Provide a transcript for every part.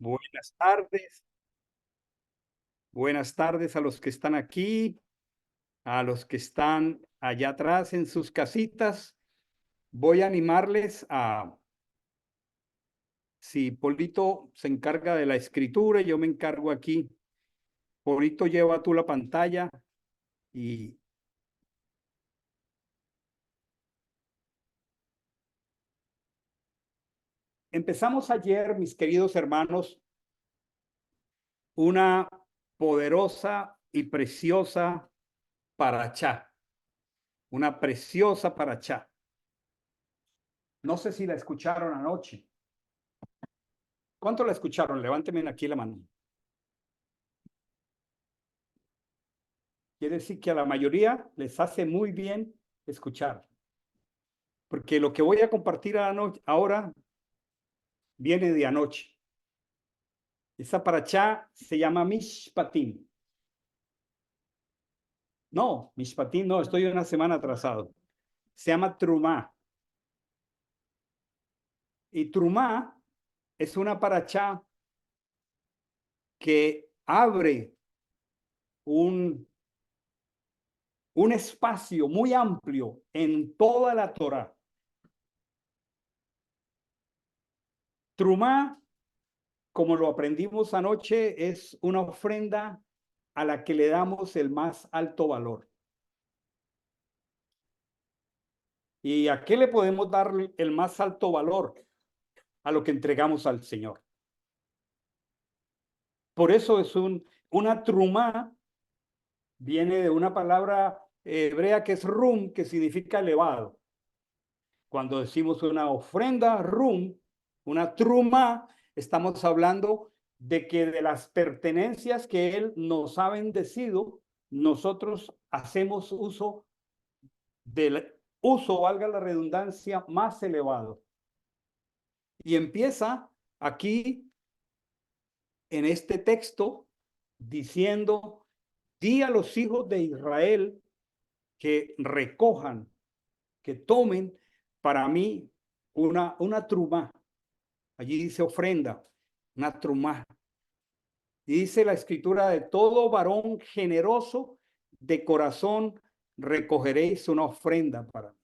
Buenas tardes, buenas tardes a los que están aquí, a los que están allá atrás en sus casitas. Voy a animarles a, si Polito se encarga de la escritura, yo me encargo aquí. Polito, lleva tú la pantalla y empezamos ayer, mis queridos hermanos, una poderosa y preciosa parachá, una preciosa parachá. No sé si la escucharon anoche. ¿Cuánto la escucharon? Levánteme aquí la mano. Quiere decir que a la mayoría les hace muy bien escuchar, porque lo que voy a compartir ahora viene de anoche. Esa parachá se llama Mishpatim. No, Mishpatim no, estoy una semana atrasado. Se llama Trumá. Y Trumá es una parachá que abre un, un espacio muy amplio en toda la Torá. Trumá, como lo aprendimos anoche, es una ofrenda a la que le damos el más alto valor. ¿Y a qué le podemos dar el más alto valor? A lo que entregamos al Señor. Por eso es una trumá, viene de una palabra hebrea que es rum, que significa elevado. Cuando decimos una ofrenda rum, una trumá, estamos hablando de que de las pertenencias que Él nos ha bendecido, nosotros hacemos uso del uso, valga la redundancia, más elevado. Y empieza aquí en este texto diciendo, di a los hijos de Israel que recojan, que tomen para mí una trumá. Allí dice ofrenda, una trumá. Y dice la escritura, de todo varón generoso de corazón recogeréis una ofrenda para mí.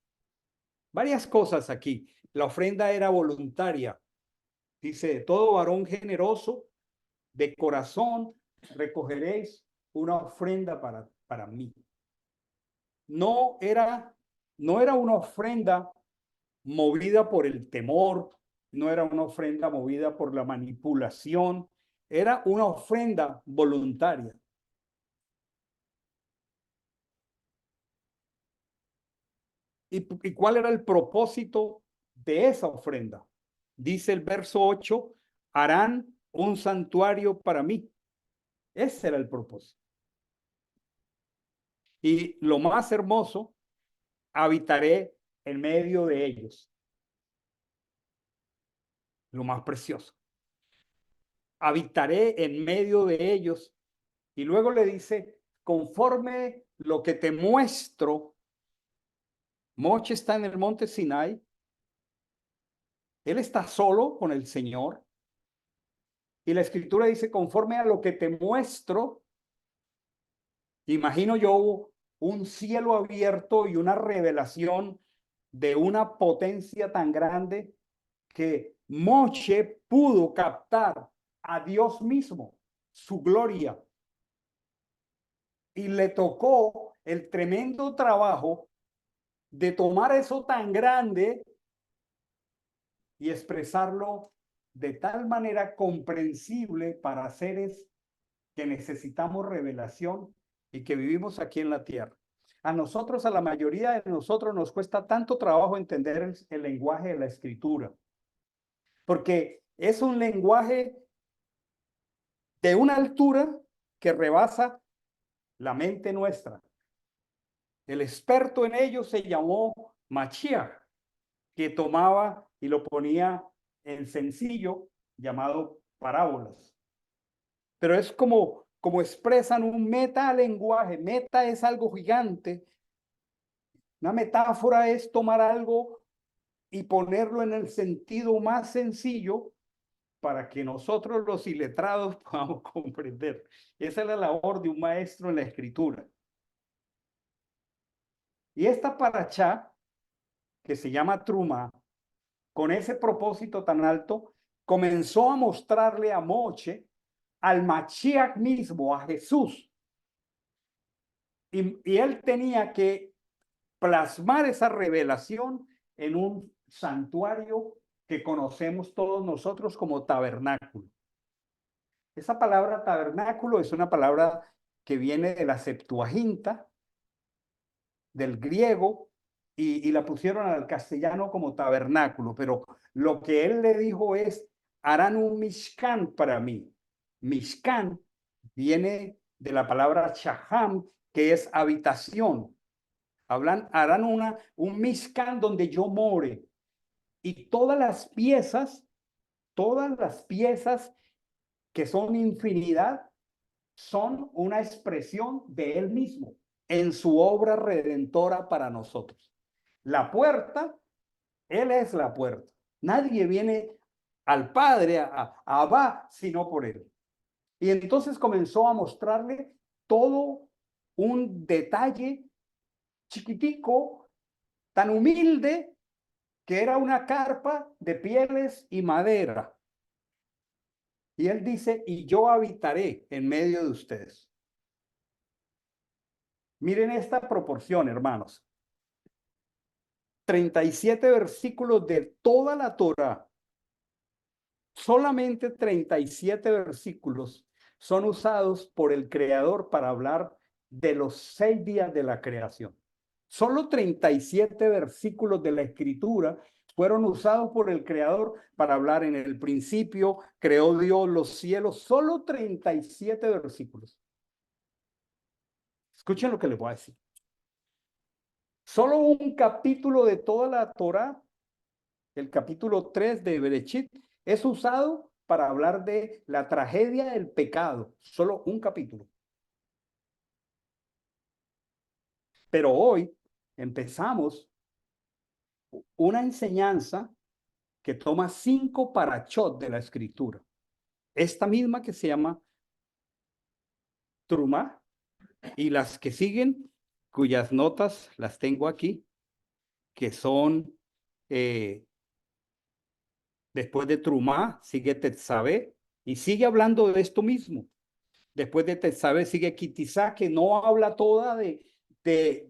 Varias cosas aquí. La ofrenda era voluntaria. Dice, de todo varón generoso de corazón recogeréis una ofrenda para mí. No era, no era una ofrenda movida por el temor, no era una ofrenda movida por la manipulación, era una ofrenda voluntaria. ¿Y cuál era el propósito de esa ofrenda? Dice el verso 8, harán un santuario para mí. Ese era el propósito. Y lo más hermoso, habitaré en medio de ellos. Lo más precioso. Habitaré en medio de ellos. Y luego le dice, conforme lo que te muestro. Moche está en el monte Sinai. Él está solo con el Señor. Y la escritura dice, conforme a lo que te muestro, imagino yo un cielo abierto y una revelación de una potencia tan grande que Moche pudo captar a Dios mismo, su gloria. Y le tocó el tremendo trabajo de tomar eso tan grande y expresarlo de tal manera comprensible para seres que necesitamos revelación y que vivimos aquí en la tierra. A nosotros, a la mayoría de nosotros, nos cuesta tanto trabajo entender el lenguaje de la escritura, porque es un lenguaje de una altura que rebasa la mente nuestra. El experto en ello se llamó Mashiach, que tomaba y lo ponía en sencillo llamado parábolas. Pero es como expresan un metalenguaje. Meta es algo gigante. Una metáfora es tomar algo y ponerlo en el sentido más sencillo para que nosotros los iletrados podamos comprender. Esa es la labor de un maestro en la escritura. Y esta parachá, que se llama Truma, con ese propósito tan alto, comenzó a mostrarle a Moche, al Mashiach mismo, a Jesús. Y él tenía que plasmar esa revelación en un santuario que conocemos todos nosotros como tabernáculo. Esa palabra tabernáculo es una palabra que viene de la Septuaginta, del griego, y la pusieron al castellano como tabernáculo, pero lo que él le dijo es, harán un mishkan para mí. Mishkan viene de la palabra shaham, que es habitación. Harán un mishkan donde yo more. Y todas las piezas que son infinidad, son una expresión de él mismo en su obra redentora para nosotros. La puerta, él es la puerta. Nadie viene al Padre, a Abba, sino por él. Y entonces comenzó a mostrarle todo un detalle chiquitico, tan humilde, que era una carpa de pieles y madera. Y él dice, y yo habitaré en medio de ustedes. Miren esta proporción, hermanos. 37 versículos de toda la Torá. Solamente 37 versículos son usados por el Creador para hablar de los 6 días de la creación. Solo 37 versículos de la Escritura fueron usados por el Creador para hablar en el principio, creó Dios los cielos. Solo 37 versículos. Escuchen lo que les voy a decir. Solo un capítulo de toda la Torá, el capítulo 3 de Bereshit, es usado para hablar de la tragedia del pecado. Solo un capítulo. Pero hoy empezamos una enseñanza que toma 5 parachot de la escritura. Esta misma que se llama Trumá, y las que siguen, cuyas notas las tengo aquí, que son, después de Trumá, sigue Tetzabé, y sigue hablando de esto mismo. Después de Tetzabé sigue Kitizá, que no habla toda de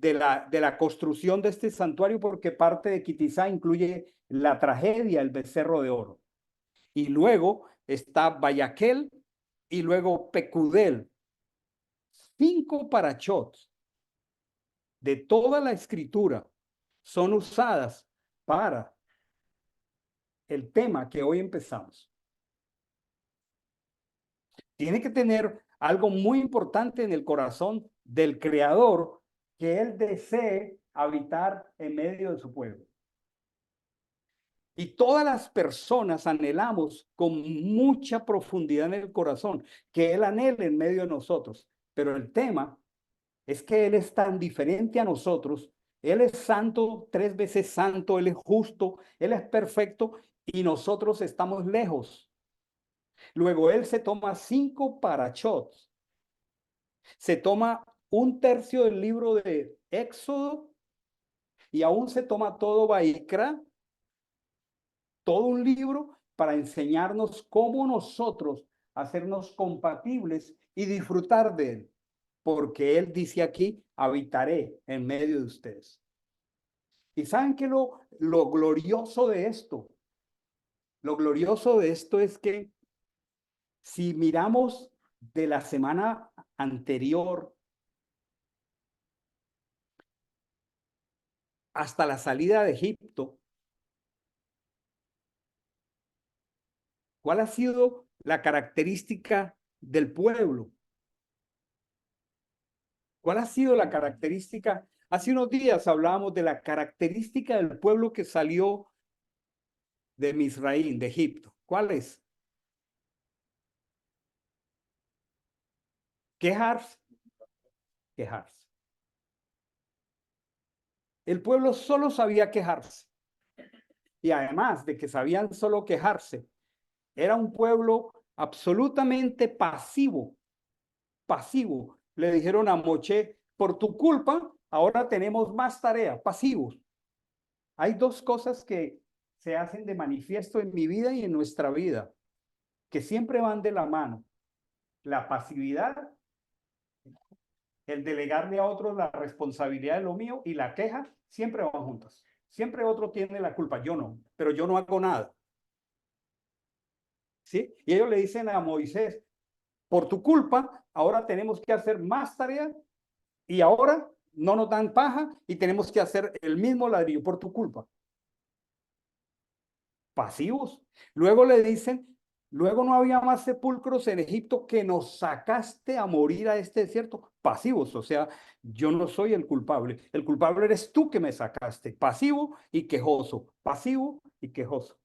la construcción de este santuario, porque parte de Kitizá incluye la tragedia, el becerro de oro. Y luego está Bayaquel y luego Pecudel. 5 parachots de toda la escritura son usadas para el tema que hoy empezamos. Tiene que tener algo muy importante en el corazón del Creador, que Él desee habitar en medio de su pueblo. Y todas las personas anhelamos con mucha profundidad en el corazón que Él anhele en medio de nosotros. Pero el tema es que Él es tan diferente a nosotros. Él es santo, 3 veces santo, Él es justo, Él es perfecto y nosotros estamos lejos. Luego Él se toma 5 parachots. Se toma 1/3 del libro de Éxodo y aún se toma todo Baikra, todo un libro para enseñarnos cómo nosotros hacernos compatibles y disfrutar de él. Porque él dice aquí, habitaré en medio de ustedes. Y saben que lo glorioso de esto, lo glorioso de esto es que si miramos de la semana anterior hasta la salida de Egipto, ¿cuál ha sido la característica del pueblo? ¿Cuál ha sido la característica? Hace unos días hablábamos de la característica del pueblo que salió de Misraín, de Egipto. ¿Cuál es? Quejarse. Quejarse. El pueblo solo sabía quejarse. Y además de que sabían solo quejarse, Era un pueblo absolutamente pasivo, pasivo. Le dijeron a Moche, por tu culpa, ahora tenemos más tarea, pasivos. Hay dos cosas que se hacen de manifiesto en mi vida y en nuestra vida, que siempre van de la mano. La pasividad, el delegarle a otros la responsabilidad de lo mío y la queja, siempre van juntas. Siempre otro tiene la culpa, yo no, pero yo no hago nada. ¿Sí? Y ellos le dicen a Moisés, por tu culpa, ahora tenemos que hacer más tareas y ahora no nos dan paja y tenemos que hacer el mismo ladrillo por tu culpa. Pasivos. Luego le dicen, luego no había más sepulcros en Egipto que nos sacaste a morir a este desierto. Pasivos, o sea, yo no soy el culpable eres tú que me sacaste. Pasivo y quejoso, pasivo y quejoso.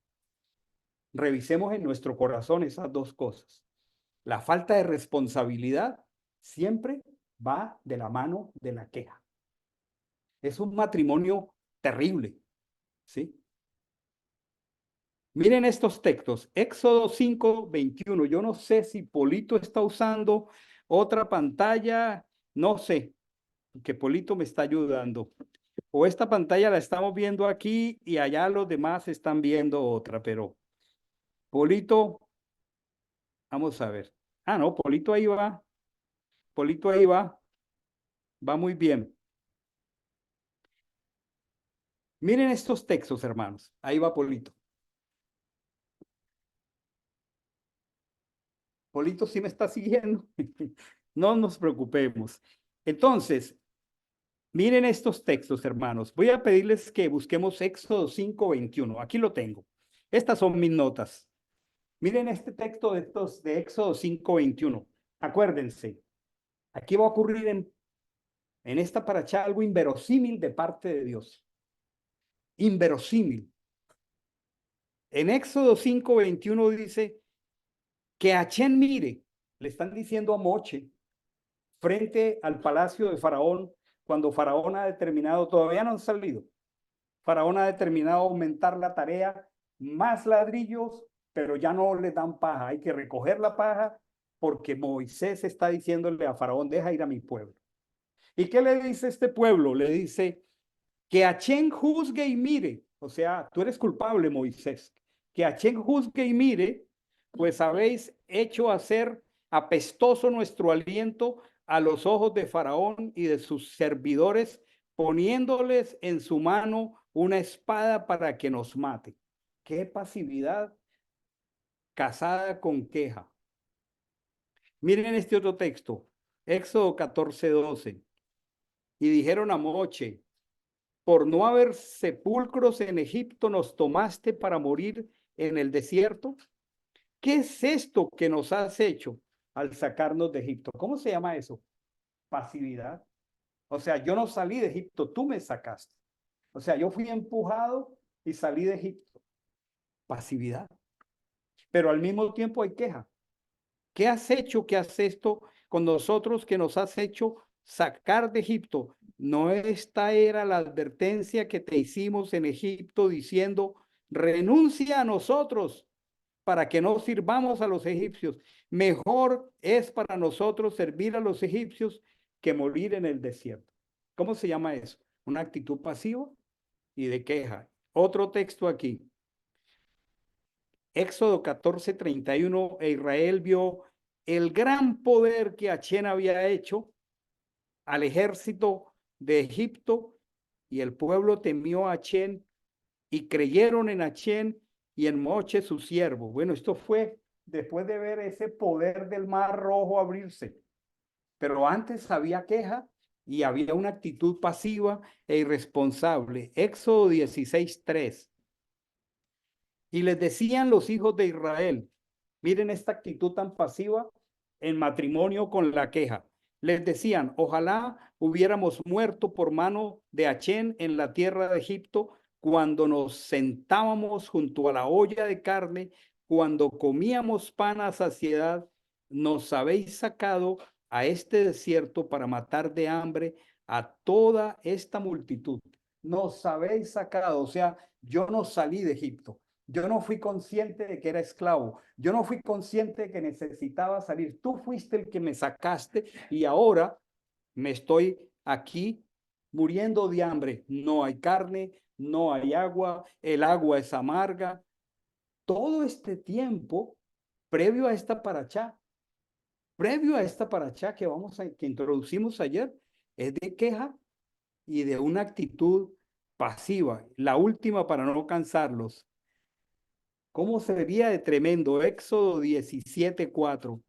Revisemos en nuestro corazón esas dos cosas. La falta de responsabilidad siempre va de la mano de la queja. Es un matrimonio terrible, ¿sí? Miren estos textos, Éxodo 5:21. Yo no sé si Polito está usando otra pantalla, no sé, que Polito me está ayudando. O esta pantalla la estamos viendo aquí y allá los demás están viendo otra, pero Polito, vamos a ver. Ah, no, Polito ahí va muy bien. Miren estos textos, hermanos. Ahí va Polito. Polito sí me está siguiendo. No nos preocupemos. Entonces, miren estos textos, hermanos. Voy a pedirles que busquemos Éxodo 5:21. Aquí lo tengo. Estas son mis notas. Miren este texto de Éxodo 5:21. Acuérdense, aquí va a ocurrir en esta paracha algo inverosímil de parte de Dios. Inverosímil. En Éxodo 5:21 dice que Achén mire, le están diciendo a Moche, frente al palacio de Faraón, cuando Faraón ha determinado, todavía no han salido, Faraón ha determinado aumentar la tarea, más ladrillos, pero ya no le dan paja, hay que recoger la paja porque Moisés está diciéndole a Faraón, deja ir a mi pueblo. ¿Y qué le dice este pueblo? Le dice que Achén juzgue y mire, o sea, tú eres culpable, Moisés, que Achén juzgue y mire, pues habéis hecho hacer apestoso nuestro aliento a los ojos de Faraón y de sus servidores, poniéndoles en su mano una espada para que nos mate. Qué pasividad casada con queja. Miren este otro texto, Éxodo 14:12. Y dijeron a Moche, por no haber sepulcros en Egipto nos tomaste para morir en el desierto. ¿Qué es esto que nos has hecho al sacarnos de Egipto? ¿Cómo se llama eso? Pasividad. O sea, yo no salí de Egipto, tú me sacaste. O sea, yo fui empujado y salí de Egipto. Pasividad. Pero al mismo tiempo hay queja. ¿Qué has hecho? ¿Qué has esto con nosotros que nos has hecho sacar de Egipto? ¿No esta era la advertencia que te hicimos en Egipto diciendo, renuncia a nosotros para que no sirvamos a los egipcios? Mejor es para nosotros servir a los egipcios que morir en el desierto. ¿Cómo se llama eso? Una actitud pasiva y de queja. Otro texto aquí. Éxodo 14:31, Israel vio el gran poder que Achén había hecho al ejército de Egipto y el pueblo temió a Achén y creyeron en Achén y en Moche su siervo. Bueno, esto fue después de ver ese poder del Mar Rojo abrirse, pero antes había queja y había una actitud pasiva e irresponsable. Éxodo 16:3. Y les decían los hijos de Israel, miren esta actitud tan pasiva en matrimonio con la queja. Les decían, ojalá hubiéramos muerto por mano de Achén en la tierra de Egipto cuando nos sentábamos junto a la olla de carne, cuando comíamos pan a saciedad, nos habéis sacado a este desierto para matar de hambre a toda esta multitud. Nos habéis sacado, o sea, yo no salí de Egipto. Yo no fui consciente de que era esclavo. Yo no fui consciente de que necesitaba salir. Tú fuiste el que me sacaste y ahora me estoy aquí muriendo de hambre. No hay carne, no hay agua, el agua es amarga. Todo este tiempo, previo a esta paracha, que introducimos ayer, es de queja y de una actitud pasiva. La última para no cansarlos. ¿Cómo sería de tremendo? Éxodo 17:4.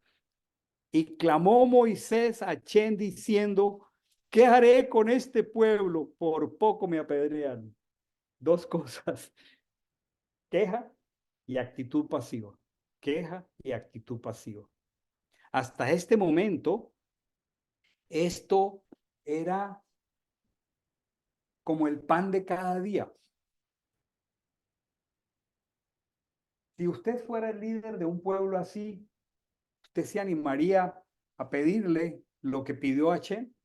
Y clamó Moisés a Chen diciendo, ¿qué haré con este pueblo? Por poco me apedrean. Dos cosas, queja y actitud pasiva. Queja y actitud pasiva. Hasta este momento, esto era como el pan de cada día. Si usted fuera el líder de un pueblo así, ¿usted se animaría a pedirle lo que pidió a Chen?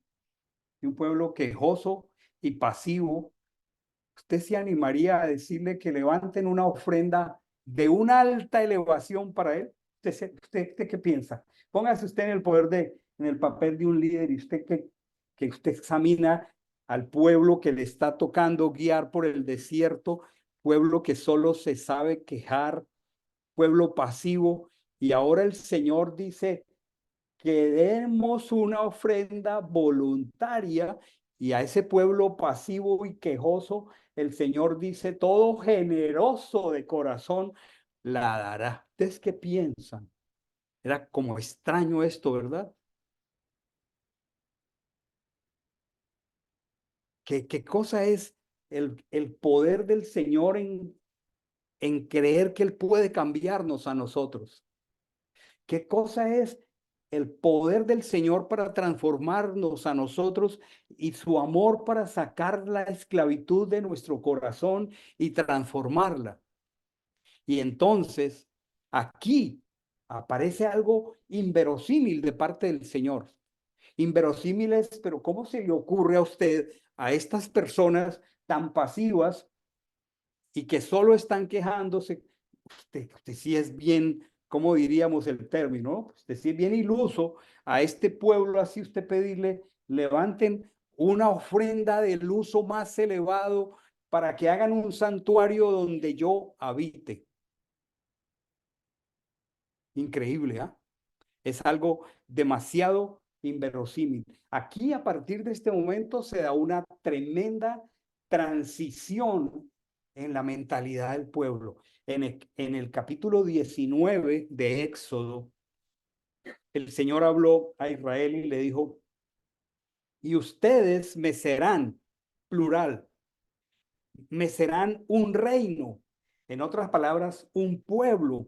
De un pueblo quejoso y pasivo, ¿usted se animaría a decirle que levanten una ofrenda de una alta elevación para él? ¿Usted qué piensa? Póngase usted en el en el papel de un líder y que usted examina al pueblo que le está tocando guiar por el desierto, pueblo que solo se sabe quejar, pueblo pasivo, y ahora el Señor dice, que demos una ofrenda voluntaria y a ese pueblo pasivo y quejoso, el Señor dice, todo generoso de corazón la dará. ¿Ustedes qué piensan? Era como extraño esto, ¿verdad? ¿Qué cosa es el poder del Señor en creer que Él puede cambiarnos a nosotros? ¿Qué cosa es el poder del Señor para transformarnos a nosotros y su amor para sacar la esclavitud de nuestro corazón y transformarla? Y entonces aquí aparece algo inverosímil de parte del Señor. Inverosímil es, pero ¿cómo se le ocurre a usted, a estas personas tan pasivas y que solo están quejándose? Usted sí es bien, ¿cómo diríamos el término? Usted sí es bien iluso a este pueblo, así usted pedirle, levanten una ofrenda del uso más elevado para que hagan un santuario donde yo habite. Increíble, ¿ah? Es algo demasiado inverosímil. Aquí, a partir de este momento, se da una tremenda transición en la mentalidad del pueblo. En el capítulo 19 de Éxodo, el Señor habló a Israel y le dijo, y ustedes me serán, plural, me serán un reino. En otras palabras, un pueblo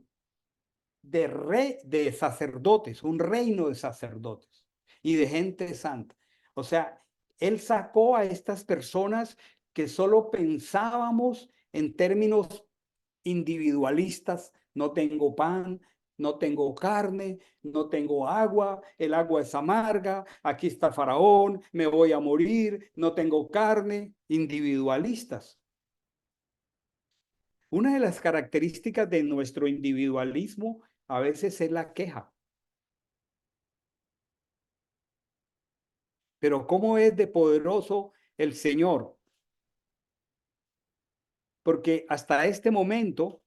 de sacerdotes, un reino de sacerdotes y de gente santa. O sea, él sacó a estas personas que solo pensábamos en términos individualistas, no tengo pan, no tengo carne, no tengo agua, el agua es amarga, aquí está Faraón, me voy a morir, no tengo carne, individualistas. Una de las características de nuestro individualismo a veces es la queja. Pero ¿cómo es de poderoso el Señor? Porque hasta este momento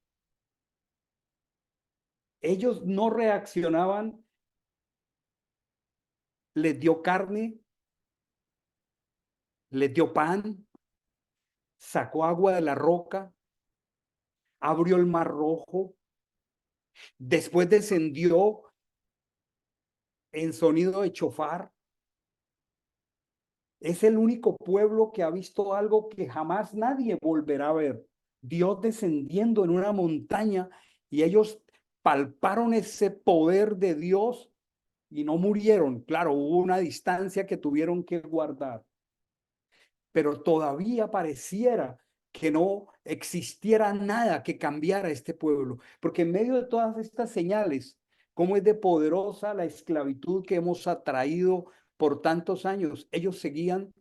ellos no reaccionaban, les dio carne, les dio pan, sacó agua de la roca, abrió el mar rojo, después descendió en sonido de chofar. Es el único pueblo que ha visto algo que jamás nadie volverá a ver. Dios descendiendo en una montaña y ellos palparon ese poder de Dios y no murieron. Claro, hubo una distancia que tuvieron que guardar, pero todavía pareciera que no existiera nada que cambiara este pueblo, porque en medio de todas estas señales, cómo es de poderosa la esclavitud que hemos atraído por tantos años, ellos seguían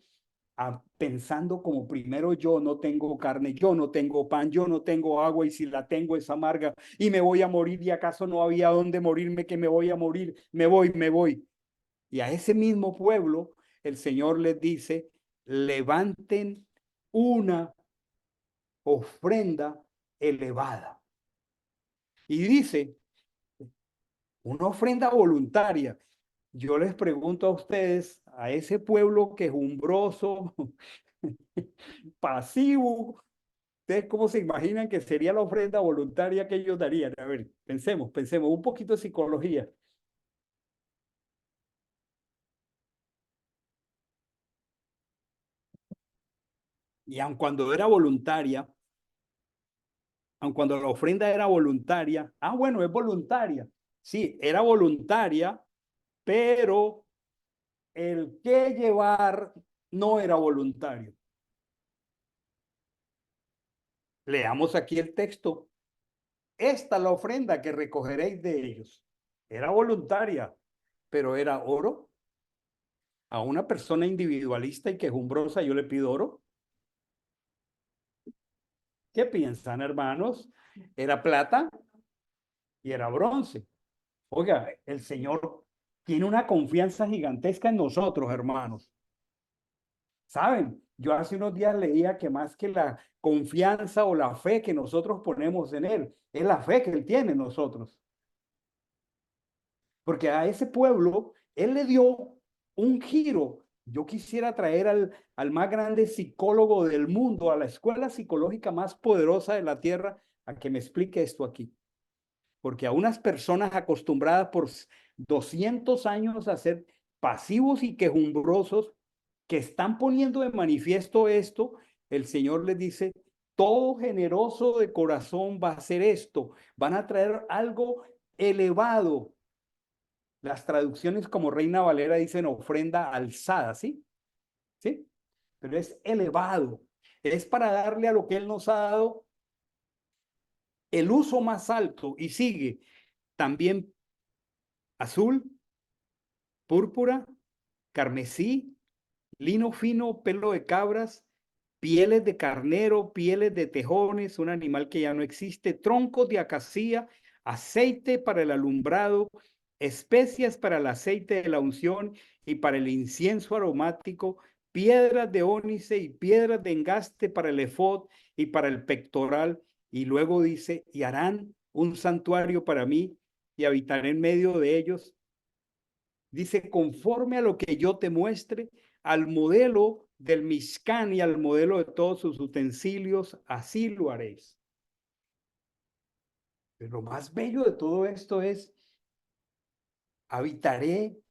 pensando como primero yo no tengo carne, yo no tengo pan, yo no tengo agua y si la tengo es amarga y me voy a morir y acaso no había dónde morirme que me voy a morir, me voy, me voy. Y a ese mismo pueblo el Señor les dice, levanten una ofrenda elevada. Y dice, una ofrenda voluntaria. Yo les pregunto a ustedes, a ese pueblo quejumbroso, pasivo, ¿ustedes cómo se imaginan que sería la ofrenda voluntaria que ellos darían? A ver, pensemos, un poquito de psicología. Y aun cuando era voluntaria, aun cuando la ofrenda era voluntaria, bueno, es voluntaria. Sí, era voluntaria, pero el que llevar no era voluntario. Leamos aquí el texto. Esta es la ofrenda que recogeréis de ellos. Era voluntaria, pero era oro. A una persona individualista y quejumbrosa yo le pido oro. ¿Qué piensan, hermanos? Era plata y era bronce. Oiga, el Señor tiene una confianza gigantesca en nosotros, hermanos. ¿Saben? Yo hace unos días leía que más que la confianza o la fe que nosotros ponemos en Él, es la fe que Él tiene en nosotros. Porque a ese pueblo Él le dio un giro. Yo quisiera traer al más grande psicólogo del mundo, a la escuela psicológica más poderosa de la tierra, a que me explique esto aquí. Porque a unas personas acostumbradas por 200 años a ser pasivos y quejumbrosos, que están poniendo de manifiesto esto, el Señor les dice, todo generoso de corazón va a hacer esto, van a traer algo elevado. Las traducciones como Reina Valera dicen ofrenda alzada, ¿sí? ¿Sí? Pero es elevado, es para darle a lo que Él nos ha dado el uso más alto y sigue también azul, púrpura, carmesí, lino fino, pelo de cabras, pieles de carnero, pieles de tejones, un animal que ya no existe, troncos de acacia, aceite para el alumbrado, especias para el aceite de la unción y para el incienso aromático, piedras de ónice y piedras de engaste para el efod y para el pectoral. Y luego dice, y harán un santuario para mí y habitaré en medio de ellos. Dice, conforme a lo que yo te muestre, al modelo del Mishkan y al modelo de todos sus utensilios, así lo haréis. Pero lo más bello de todo esto es, habitaré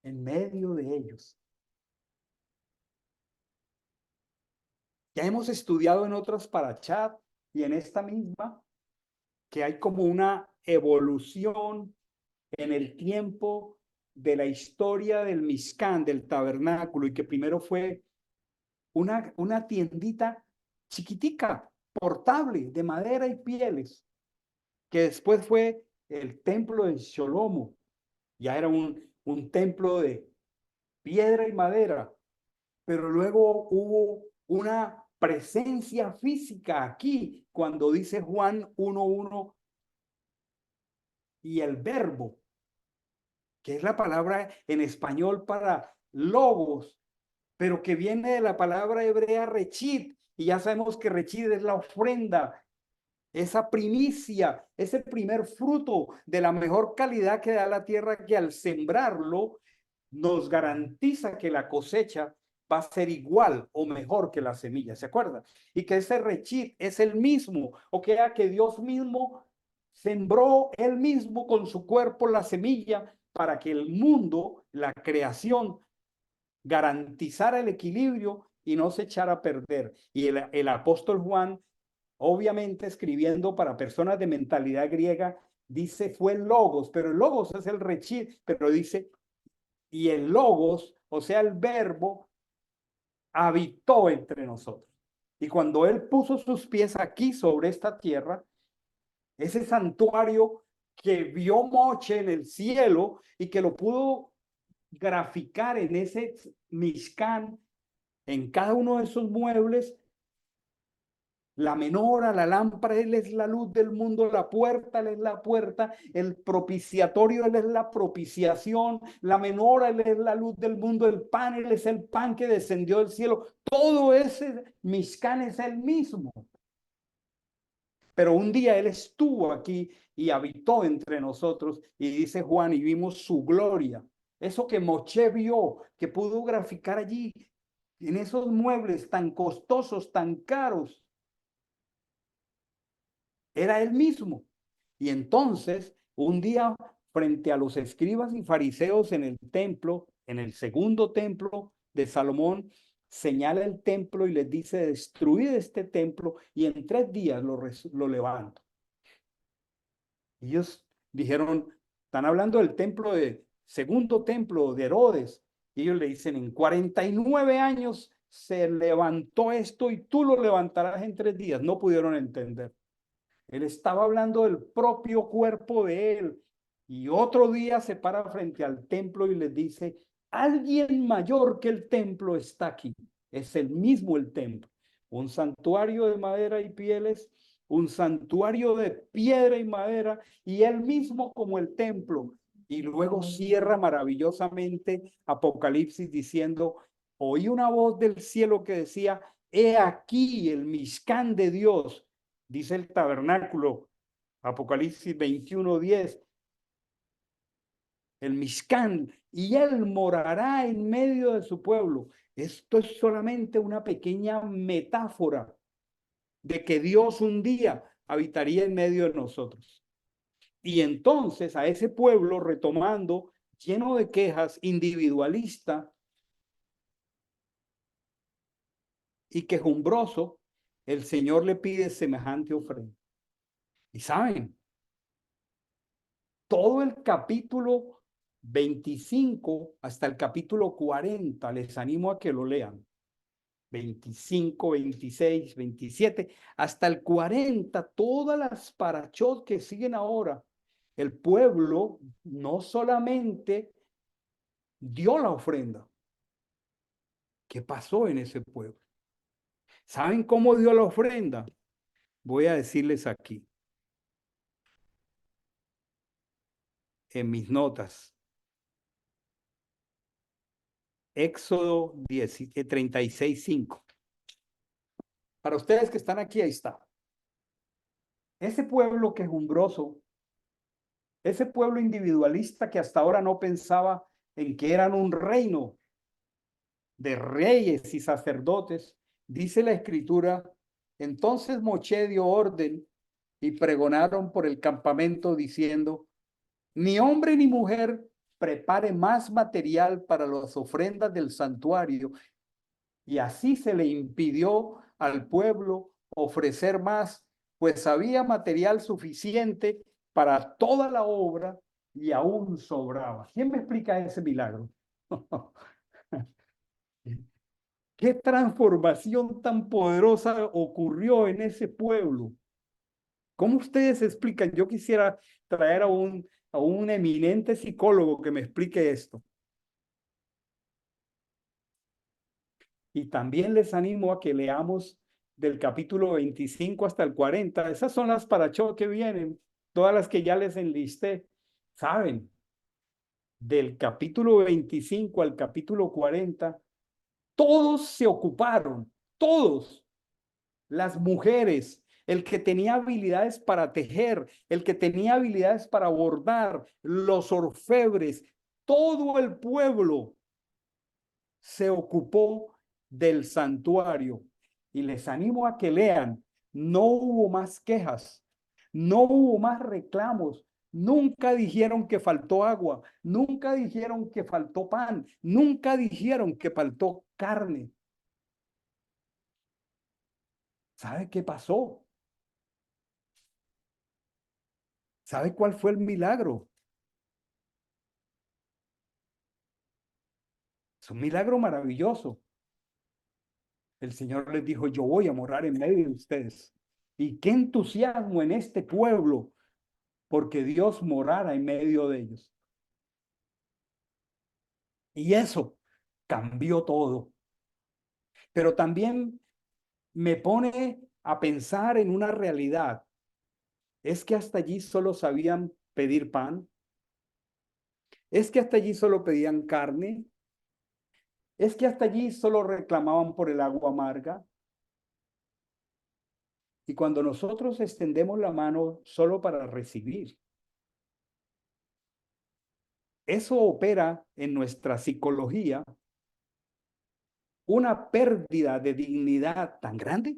en medio de ellos. Ya hemos estudiado en otras parashat y en esta misma que hay como una evolución en el tiempo de la historia del Mishkan, del tabernáculo, y que primero fue una tiendita chiquitica, portable, de madera y pieles, que después fue el templo de Sholomo. Ya era un templo de piedra y madera, pero luego hubo una presencia física aquí, cuando dice Juan 1:1, y el verbo, que es la palabra en español para logos, pero que viene de la palabra hebrea rechit, y ya sabemos que rechit es la ofrenda, esa primicia, ese primer fruto de la mejor calidad que da la tierra, que al sembrarlo nos garantiza que la cosecha va a ser igual o mejor que la semilla, ¿se acuerdan? Y que ese rechit es el mismo, o que Dios mismo sembró él mismo con su cuerpo la semilla para que el mundo, la creación, garantizara el equilibrio y no se echara a perder. Y el apóstol Juan, obviamente escribiendo para personas de mentalidad griega, dice fue el logos, pero el logos es el rechid, pero dice, y el logos, o sea, el verbo, habitó entre nosotros. Y cuando él puso sus pies aquí sobre esta tierra, ese santuario que vio Moche en el cielo y que lo pudo graficar en ese Mishkan, En cada uno de esos muebles, la menorá, la lámpara, Él es la luz del mundo, la puerta, Él es la puerta, el propiciatorio, Él es la propiciación, la menorá, Él es la luz del mundo, el pan, Él es el pan que descendió del cielo. Todo ese Mishkan es el mismo. Pero un día Él estuvo aquí y habitó entre nosotros, y dice Juan, y vimos su gloria. Eso que Moshe vio, que pudo graficar allí, en esos muebles tan costosos, tan caros, era Él mismo. Y entonces, un día, frente a los escribas y fariseos en el templo, en el segundo templo de Salomón, señala el templo y les dice: destruid este templo y en 3 días lo levanto. Y ellos dijeron: están hablando del templo segundo templo de Herodes. Y ellos le dicen: en 49 años se levantó esto y tú lo levantarás en 3 días. No pudieron entender. Él estaba hablando del propio cuerpo de él. Y otro día se para frente al templo y les dice: alguien mayor que el templo está aquí. Es el mismo el templo. Un santuario de madera y pieles, un santuario de piedra y madera, y él mismo como el templo. Y luego cierra maravillosamente Apocalipsis diciendo: oí una voz del cielo que decía: he aquí el Mishkan de Dios. Dice el tabernáculo, Apocalipsis 21:10, el Mishkan, y él morará en medio de su pueblo. Esto es solamente una pequeña metáfora de que Dios un día habitaría en medio de nosotros. Y entonces a ese pueblo, retomando, lleno de quejas, individualista y quejumbroso, el Señor le pide semejante ofrenda. Y saben, todo el capítulo 25 hasta el capítulo 40, les animo a que lo lean. 25, 26, 27, hasta el 40, todas las parachot que siguen ahora. El pueblo no solamente dio la ofrenda. ¿Qué pasó en ese pueblo? ¿Saben cómo dio la ofrenda? Voy a decirles aquí, en mis notas. Éxodo 36:5. Para ustedes que están aquí, ahí está. Ese pueblo quejumbroso, ese pueblo individualista que hasta ahora no pensaba en que eran un reino de reyes y sacerdotes, dice la escritura: entonces Moshe dio orden y pregonaron por el campamento diciendo: ni hombre ni mujer prepare más material para las ofrendas del santuario. Y así se le impidió al pueblo ofrecer más, pues había material suficiente para toda la obra y aún sobraba. ¿Quién me explica ese milagro? ¿Qué transformación tan poderosa ocurrió en ese pueblo? ¿Cómo ustedes explican? Yo quisiera traer a un eminente psicólogo que me explique esto. Y también les animo a que leamos del capítulo 25 hasta el 40. Esas son las parachot que vienen, todas las que ya les enlisté. Saben, del capítulo 25 al capítulo 40, todos se ocuparon, todos, las mujeres, el que tenía habilidades para tejer, el que tenía habilidades para bordar, los orfebres, todo el pueblo se ocupó del santuario. Y les animo a que lean. No hubo más quejas, no hubo más reclamos, nunca dijeron que faltó agua, nunca dijeron que faltó pan, nunca dijeron que faltó carne. ¿Sabe qué pasó? ¿Sabe cuál fue el milagro? Es un milagro maravilloso. El Señor les dijo: yo voy a morar en medio de ustedes. Y qué entusiasmo en este pueblo, porque Dios morara en medio de ellos. Y eso cambió todo. pero también me pone a pensar en una realidad. Es que hasta allí solo sabían pedir pan. Es que hasta allí solo pedían carne. Es que hasta allí solo reclamaban por el agua amarga. Y cuando nosotros extendemos la mano solo para recibir, eso opera en nuestra psicología una pérdida de dignidad tan grande.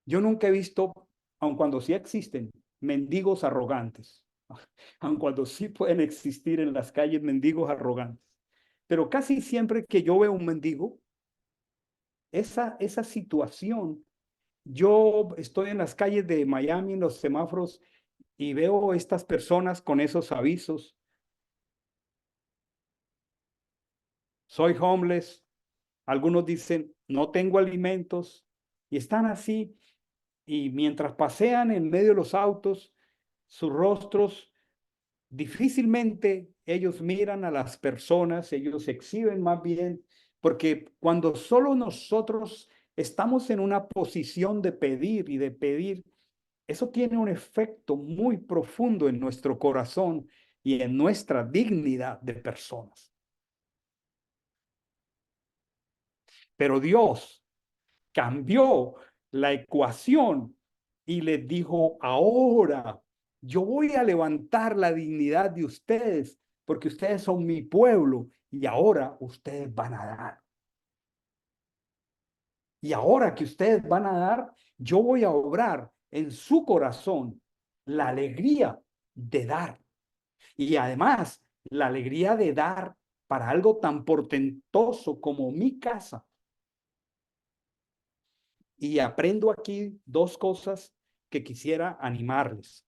Yo nunca he visto, aun cuando sí existen, mendigos arrogantes, aun cuando sí pueden existir en las calles mendigos arrogantes. Pero casi siempre que yo veo un mendigo, esa situación, yo estoy en las calles de Miami, en los semáforos, y veo estas personas con esos avisos: soy homeless, algunos dicen, no tengo alimentos, y están así, y mientras pasean en medio de los autos, sus rostros, difícilmente ellos miran a las personas, ellos se exhiben más bien, porque cuando solo nosotros estamos en una posición de pedir y de pedir, eso tiene un efecto muy profundo en nuestro corazón y en nuestra dignidad de personas. Pero Dios cambió la ecuación y les dijo: ahora yo voy a levantar la dignidad de ustedes, porque ustedes son mi pueblo y ahora ustedes van a dar. Y ahora que ustedes van a dar, yo voy a obrar en su corazón la alegría de dar. Y además, la alegría de dar para algo tan portentoso como mi casa. Y aprendo aquí dos cosas que quisiera animarles.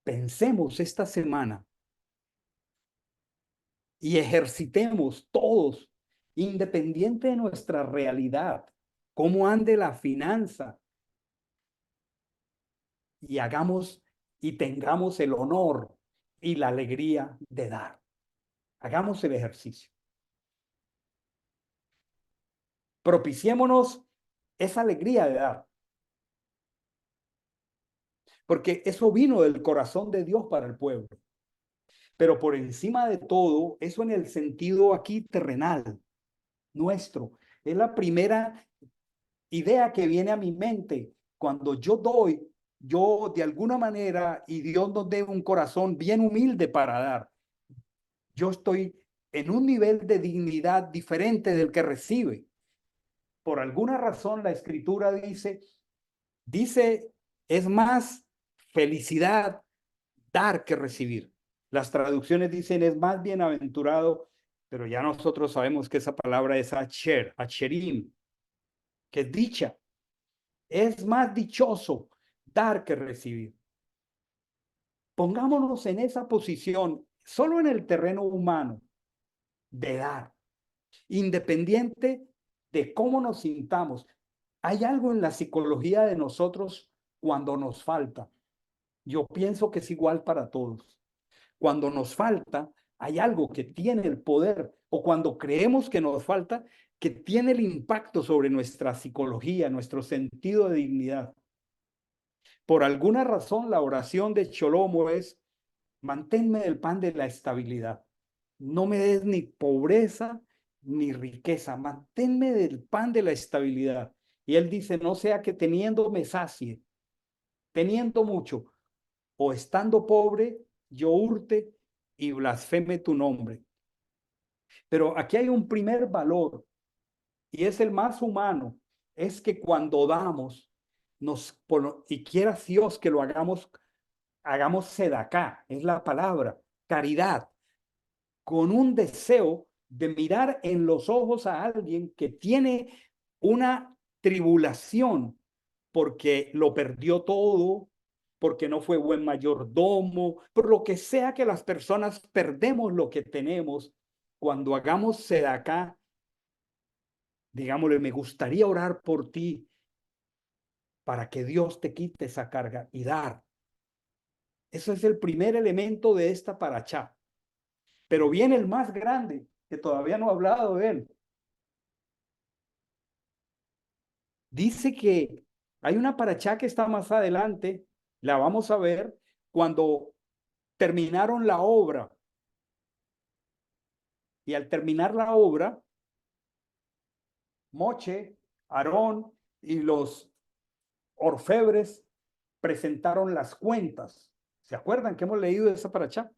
Pensemos esta semana y ejercitemos todos, independiente de nuestra realidad, cómo ande la finanza, y hagamos y tengamos el honor y la alegría de dar. Hagamos el ejercicio. Propiciémonos esa alegría de dar, porque eso vino del corazón de Dios para el pueblo. Pero por encima de todo, eso en el sentido aquí terrenal, nuestro, es la primera idea que viene a mi mente cuando yo doy, yo de alguna manera, y Dios nos dé un corazón bien humilde para dar, yo estoy en un nivel de dignidad diferente del que recibe. Por alguna razón la escritura dice, es más felicidad dar que recibir. Las traducciones dicen es más bienaventurado, pero ya nosotros sabemos que esa palabra es acherim, que es dicha. Es más dichoso dar que recibir. Pongámonos en esa posición, solo en el terreno humano, de dar, independiente de cómo nos sintamos. Hay algo en la psicología de nosotros cuando nos falta. Yo pienso que es igual para todos. Cuando nos falta, hay algo que tiene el poder, o cuando creemos que nos falta, que tiene el impacto sobre nuestra psicología, nuestro sentido de dignidad. Por alguna razón, la oración de Cholomo es: manténme el pan de la estabilidad. No me des ni pobreza ni riqueza, manténme del pan de la estabilidad. Y él dice: no sea que teniendo me sacie, teniendo mucho, o estando pobre, yo hurte y blasfeme tu nombre. Pero aquí hay un primer valor, y es el más humano, es que cuando damos, y quiera Dios que lo hagamos sedacá, es la palabra, caridad, con un deseo de mirar en los ojos a alguien que tiene una tribulación porque lo perdió todo, porque no fue buen mayordomo, por lo que sea que las personas perdemos lo que tenemos. Cuando hagamos sedacá, digámosle: me gustaría orar por ti para que Dios te quite esa carga y dar. Eso es el primer elemento de esta paracha. Pero viene el más grande, que todavía no he hablado de él. Dice que hay una paracha que está más adelante, la vamos a ver, cuando terminaron la obra. Y al terminar la obra, Moche, Aarón y los orfebres presentaron las cuentas. ¿Se acuerdan que hemos leído de esa paracha?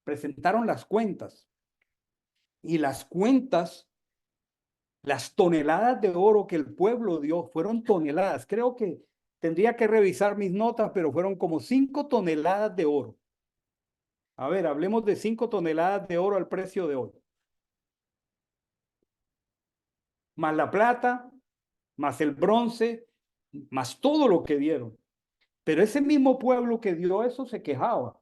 Presentaron las cuentas. Y las cuentas, las toneladas de oro que el pueblo dio, fueron toneladas. Creo que tendría que revisar mis notas, pero fueron como 5 toneladas de oro. A ver, hablemos de 5 toneladas de oro al precio de hoy. Más la plata, más el bronce, más todo lo que dieron. Pero ese mismo pueblo que dio eso se quejaba.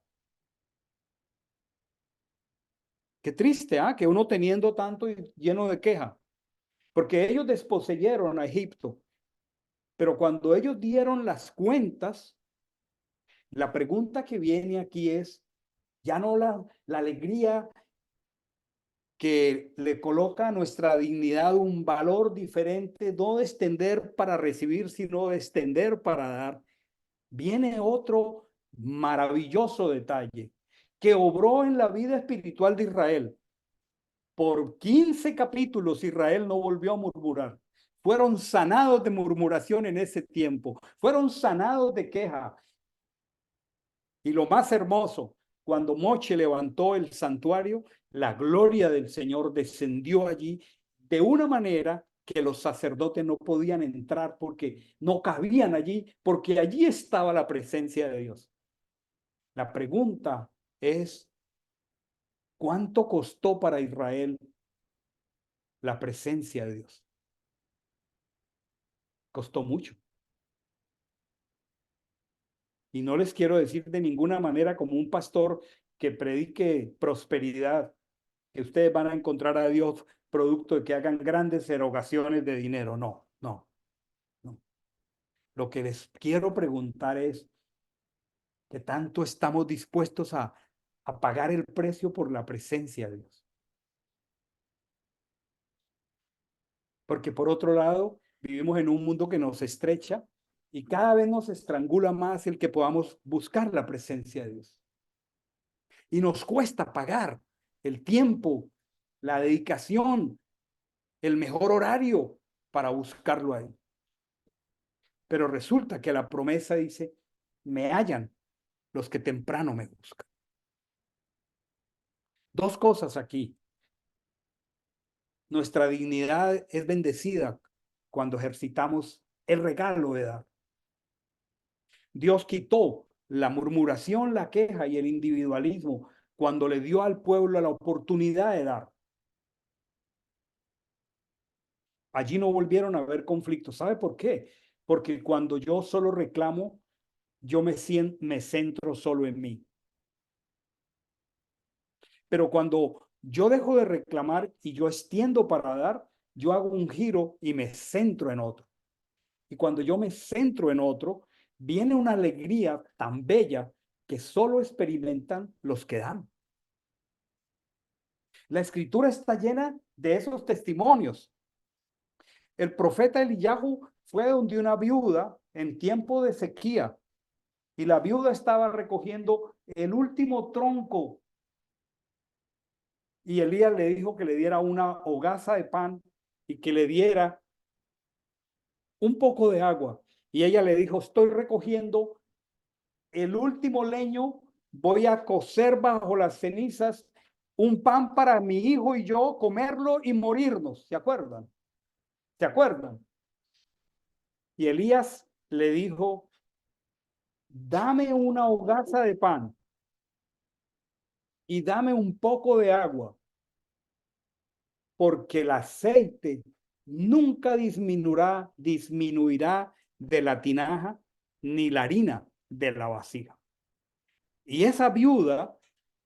Qué triste, ¿ah? Que uno teniendo tanto y lleno de queja. Porque ellos desposeyeron a Egipto. Pero cuando ellos dieron las cuentas, la pregunta que viene aquí es, ya no la alegría que le coloca a nuestra dignidad un valor diferente, no de extender para recibir, sino de extender para dar. Viene otro maravilloso detalle que obró en la vida espiritual de Israel. Por 15 capítulos Israel no volvió a murmurar. Fueron sanados de murmuración en ese tiempo. Fueron sanados de queja. Y lo más hermoso, cuando Moche levantó el santuario, la gloria del Señor descendió allí de una manera que los sacerdotes no podían entrar porque no cabían allí, porque allí estaba la presencia de Dios. La pregunta es, ¿cuánto costó para Israel la presencia de Dios? Costó mucho. Y no les quiero decir de ninguna manera como un pastor que predique prosperidad, que ustedes van a encontrar a Dios producto de que hagan grandes erogaciones de dinero. No, no, no. Lo que les quiero preguntar es, ¿qué tanto estamos dispuestos a pagar el precio por la presencia de Dios? Porque por otro lado, vivimos en un mundo que nos estrecha y cada vez nos estrangula más el que podamos buscar la presencia de Dios. Y nos cuesta pagar el tiempo, la dedicación, el mejor horario para buscarlo ahí. Pero resulta que la promesa dice, me hallan los que temprano me buscan. Dos cosas aquí. Nuestra dignidad es bendecida cuando ejercitamos el regalo de dar. Dios quitó la murmuración, la queja y el individualismo cuando le dio al pueblo la oportunidad de dar. Allí no volvieron a haber conflictos. ¿Sabe por qué? Porque cuando yo solo reclamo, yo me centro solo en mí. Pero cuando yo dejo de reclamar y yo extiendo para dar, yo hago un giro y me centro en otro. Y cuando yo me centro en otro, viene una alegría tan bella que solo experimentan los que dan. La escritura está llena de esos testimonios. El profeta Eliyahu fue donde una viuda en tiempo de sequía y la viuda estaba recogiendo el último tronco y Elías le dijo que le diera una hogaza de pan y que le diera un poco de agua. Y ella le dijo, estoy recogiendo el último leño, voy a cocer bajo las cenizas un pan para mi hijo y yo comerlo y morirnos. ¿Se acuerdan? ¿Se acuerdan? Y Elías le dijo, dame una hogaza de pan y dame un poco de agua, porque el aceite nunca disminuirá de la tinaja, ni la harina de la vasija. Y esa viuda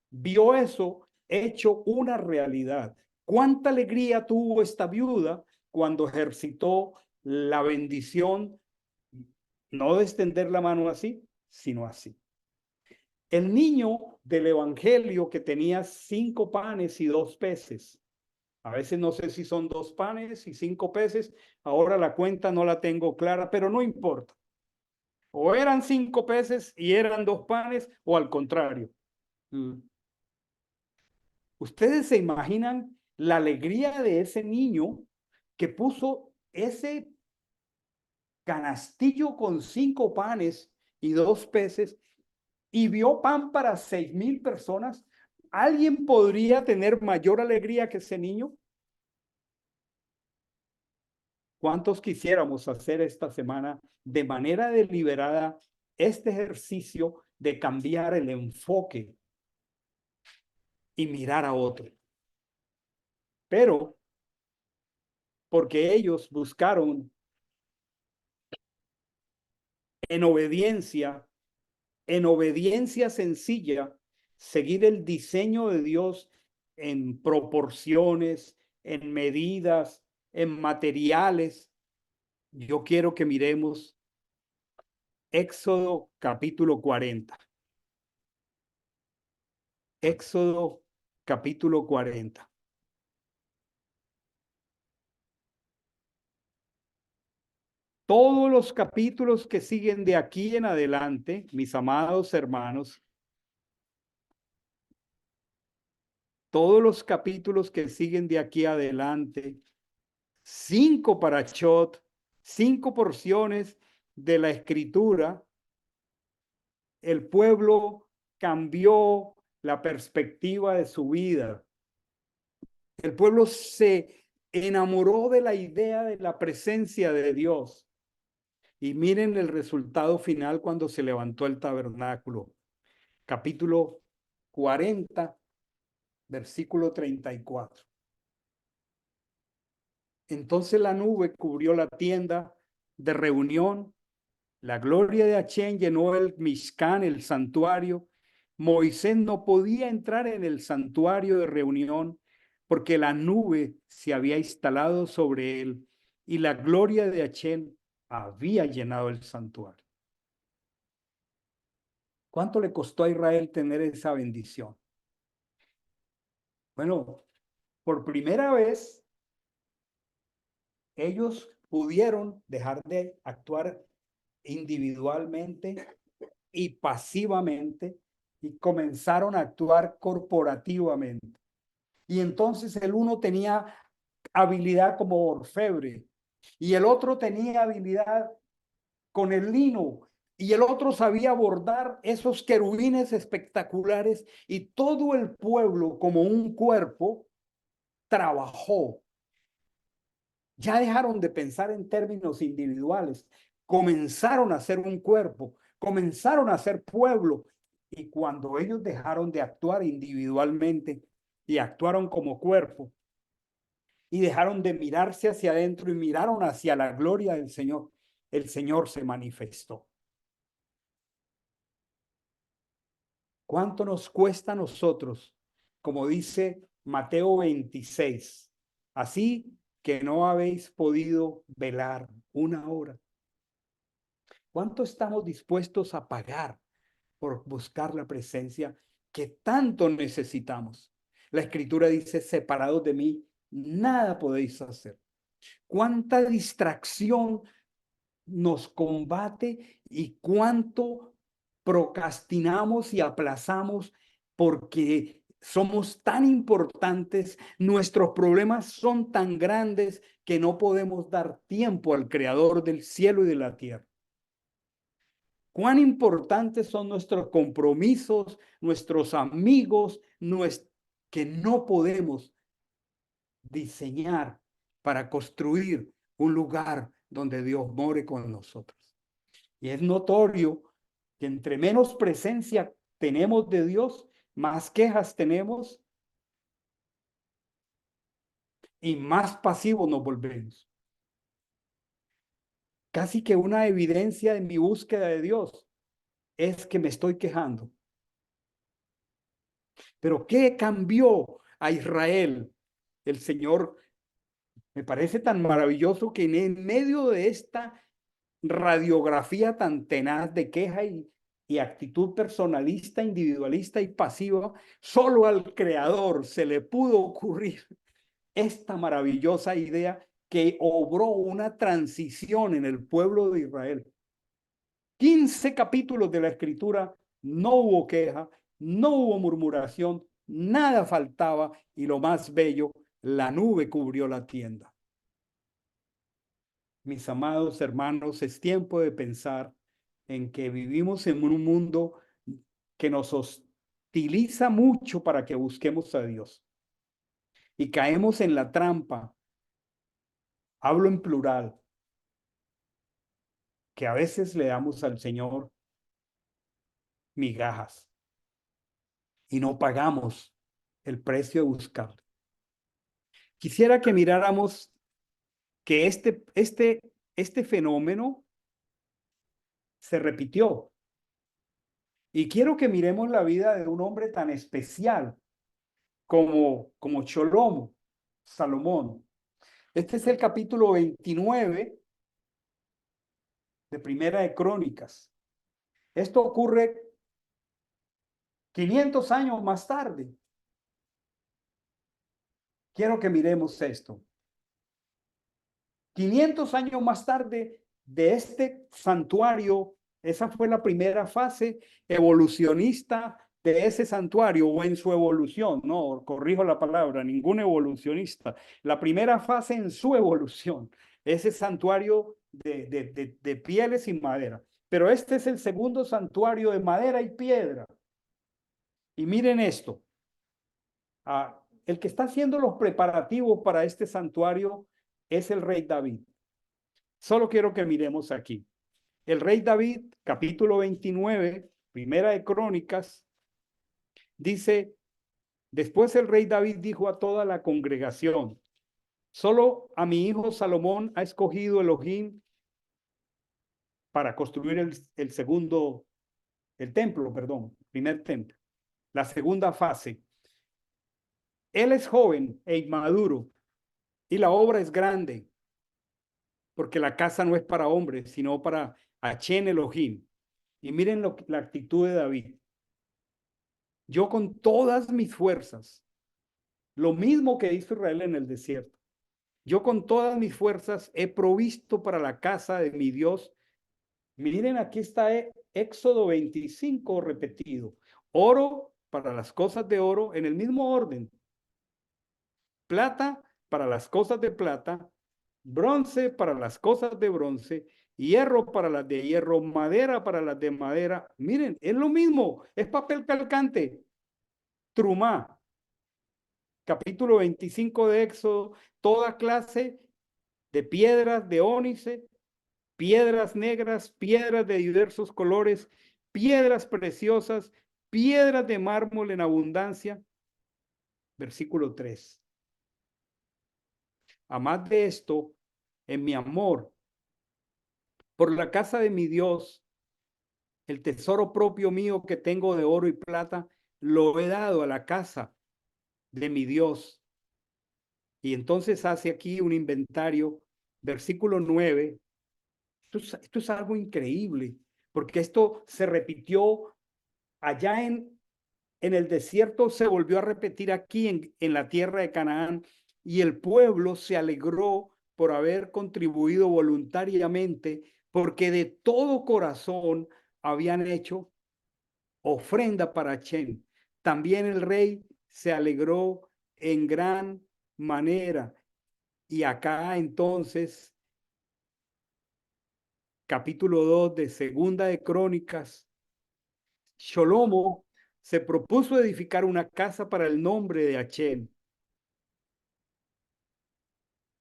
vio eso hecho una realidad. ¿Cuánta alegría tuvo esta viuda cuando ejercitó la bendición, no de extender la mano así, sino así? El niño del evangelio que tenía 5 panes y 2 peces. A veces no sé si son 2 panes y 5 peces. Ahora la cuenta no la tengo clara, pero no importa. O eran 5 peces y eran 2 panes, o al contrario. ¿Ustedes se imaginan la alegría de ese niño que puso ese canastillo con 5 panes y 2 peces y vio pan para 6,000 personas? ¿Alguien podría tener mayor alegría que ese niño? ¿Cuántos quisiéramos hacer esta semana de manera deliberada este ejercicio de cambiar el enfoque y mirar a otro? Pero porque ellos buscaron en obediencia, en obediencia sencilla, seguir el diseño de Dios en proporciones, en medidas, en materiales. Yo quiero que miremos Éxodo capítulo 40. Éxodo capítulo 40. Todos los capítulos que siguen de aquí en adelante, mis amados hermanos, todos los capítulos que siguen de aquí adelante, 5 parashot, 5 porciones de la escritura, el pueblo cambió la perspectiva de su vida. El pueblo se enamoró de la idea de la presencia de Dios. Y miren el resultado final cuando se levantó el tabernáculo. Capítulo 40, versículo 34. Entonces la nube cubrió la tienda de reunión. La gloria de Achén llenó el Mishkan, el santuario. Moisés no podía entrar en el santuario de reunión porque la nube se había instalado sobre él y la gloria de Achén había llenado el santuario. ¿Cuánto le costó a Israel tener esa bendición? Bueno, por primera vez ellos pudieron dejar de actuar individualmente y pasivamente y comenzaron a actuar corporativamente. Y entonces el uno tenía habilidad como orfebre y el otro tenía habilidad con el lino y el otro sabía bordar esos querubines espectaculares y todo el pueblo como un cuerpo trabajó. Ya dejaron de pensar en términos individuales, comenzaron a ser un cuerpo, comenzaron a ser pueblo. Y cuando ellos dejaron de actuar individualmente y actuaron como cuerpo y dejaron de mirarse hacia adentro y miraron hacia la gloria del Señor, el Señor se manifestó. ¿Cuánto nos cuesta a nosotros? Como dice Mateo 26, así que no habéis podido velar una hora. ¿Cuánto estamos dispuestos a pagar por buscar la presencia que tanto necesitamos? La Escritura dice, separados de mí, nada podéis hacer. ¿Cuánta distracción nos combate y cuánto procrastinamos y aplazamos porque somos tan importantes, nuestros problemas son tan grandes que no podemos dar tiempo al Creador del cielo y de la tierra? Cuán importantes son nuestros compromisos, nuestros amigos, que no podemos diseñar para construir un lugar donde Dios more con nosotros. Y es notorio que entre menos presencia tenemos de Dios, más quejas tenemos y más pasivos nos volvemos. Casi que una evidencia de mi búsqueda de Dios es que me estoy quejando. Pero ¿qué cambió a Israel? El Señor me parece tan maravilloso que en medio de esta radiografía tan tenaz de queja y actitud personalista, individualista y pasiva, solo al Creador se le pudo ocurrir esta maravillosa idea que obró una transición en el pueblo de Israel. 15 capítulos de la Escritura, no hubo queja, no hubo murmuración, nada faltaba y lo más bello, la nube cubrió la tienda. Mis amados hermanos, es tiempo de pensar en que vivimos en un mundo que nos hostiliza mucho para que busquemos a Dios. Y caemos en la trampa, hablo en plural, que a veces le damos al Señor migajas y no pagamos el precio de buscarlo. Quisiera que miráramos que este fenómeno se repitió. Y quiero que miremos la vida de un hombre tan especial como Sholomo, Salomón. Este es el capítulo 29 de Primera de Crónicas. Esto ocurre 500 años más tarde. Quiero que miremos esto. 500 años más tarde de este santuario, esa fue la primera fase evolucionista de ese santuario o en su evolución, no, corrijo la palabra, ningún evolucionista. La primera fase en su evolución, ese santuario de pieles y madera. Pero este es el segundo santuario de madera y piedra. Y miren esto, el que está haciendo los preparativos para este santuario es el rey David. Solo quiero que miremos aquí. El rey David, capítulo 29, Primera de Crónicas, dice, después el rey David dijo a toda la congregación, solo a mi hijo Salomón ha escogido Elohim para construir el templo, primer templo. La segunda fase. Él es joven e inmaduro y la obra es grande, porque la casa no es para hombres, sino para Hachén Elohim. Y miren la actitud de David. Yo con todas mis fuerzas, lo mismo que hizo Israel en el desierto, yo con todas mis fuerzas he provisto para la casa de mi Dios. Miren, aquí está Éxodo 25 repetido. Oro para las cosas de oro en el mismo orden. Plata para las cosas de plata, bronce para las cosas de bronce, hierro para las de hierro, madera para las de madera. Miren, es lo mismo, es papel calcante. Trumá, capítulo 25 de Éxodo, toda clase de piedras de ónice, piedras negras, piedras de diversos colores, piedras preciosas, piedras de mármol en abundancia. Versículo 3. A más de esto, en mi amor por la casa de mi Dios, el tesoro propio mío que tengo de oro y plata, lo he dado a la casa de mi Dios. Y entonces hace aquí un inventario, versículo 9. Esto es algo increíble, porque esto se repitió allá en el desierto, se volvió a repetir aquí en la tierra de Canaán, y el pueblo se alegró por haber contribuido voluntariamente, porque de todo corazón habían hecho ofrenda para Hashem. También el rey se alegró en gran manera. Y acá entonces, capítulo 2 de Segunda de Crónicas, Sholomo se propuso edificar una casa para el nombre de Hashem.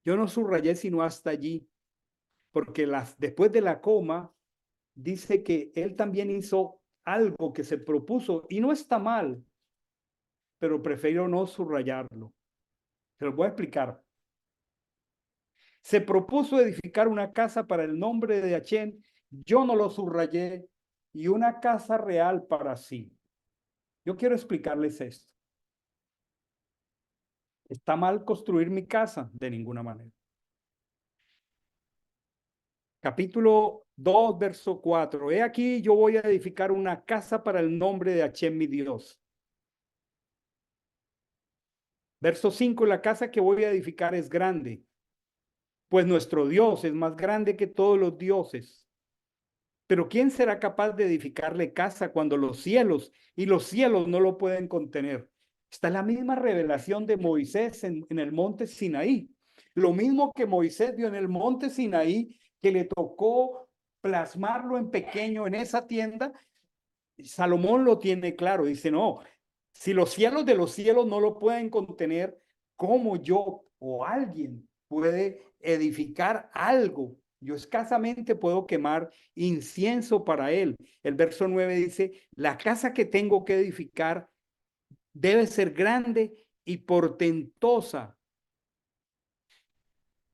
Yo no subrayé sino hasta allí, porque después de la coma dice que él también hizo algo que se propuso y no está mal, pero prefiero no subrayarlo. Se lo voy a explicar. Se propuso edificar una casa para el nombre de Hashem, yo no lo subrayé, y una casa real para sí. Yo quiero explicarles esto. ¿Está mal construir mi casa? De ninguna manera. Capítulo 2, verso 4. He aquí, yo voy a edificar una casa para el nombre de Hashem mi Dios. Verso 5. La casa que voy a edificar es grande, pues nuestro Dios es más grande que todos los dioses. Pero ¿quién será capaz de edificarle casa cuando los cielos y los cielos no lo pueden contener? Está la misma revelación de Moisés en el monte Sinaí. Lo mismo que Moisés vio en el monte Sinaí, que le tocó plasmarlo en pequeño en esa tienda. Salomón lo tiene claro. Dice, no, si los cielos de los cielos no lo pueden contener, ¿cómo yo o alguien puede edificar algo? Yo escasamente puedo quemar incienso para él. El verso 9 dice, la casa que tengo que edificar debe ser grande y portentosa.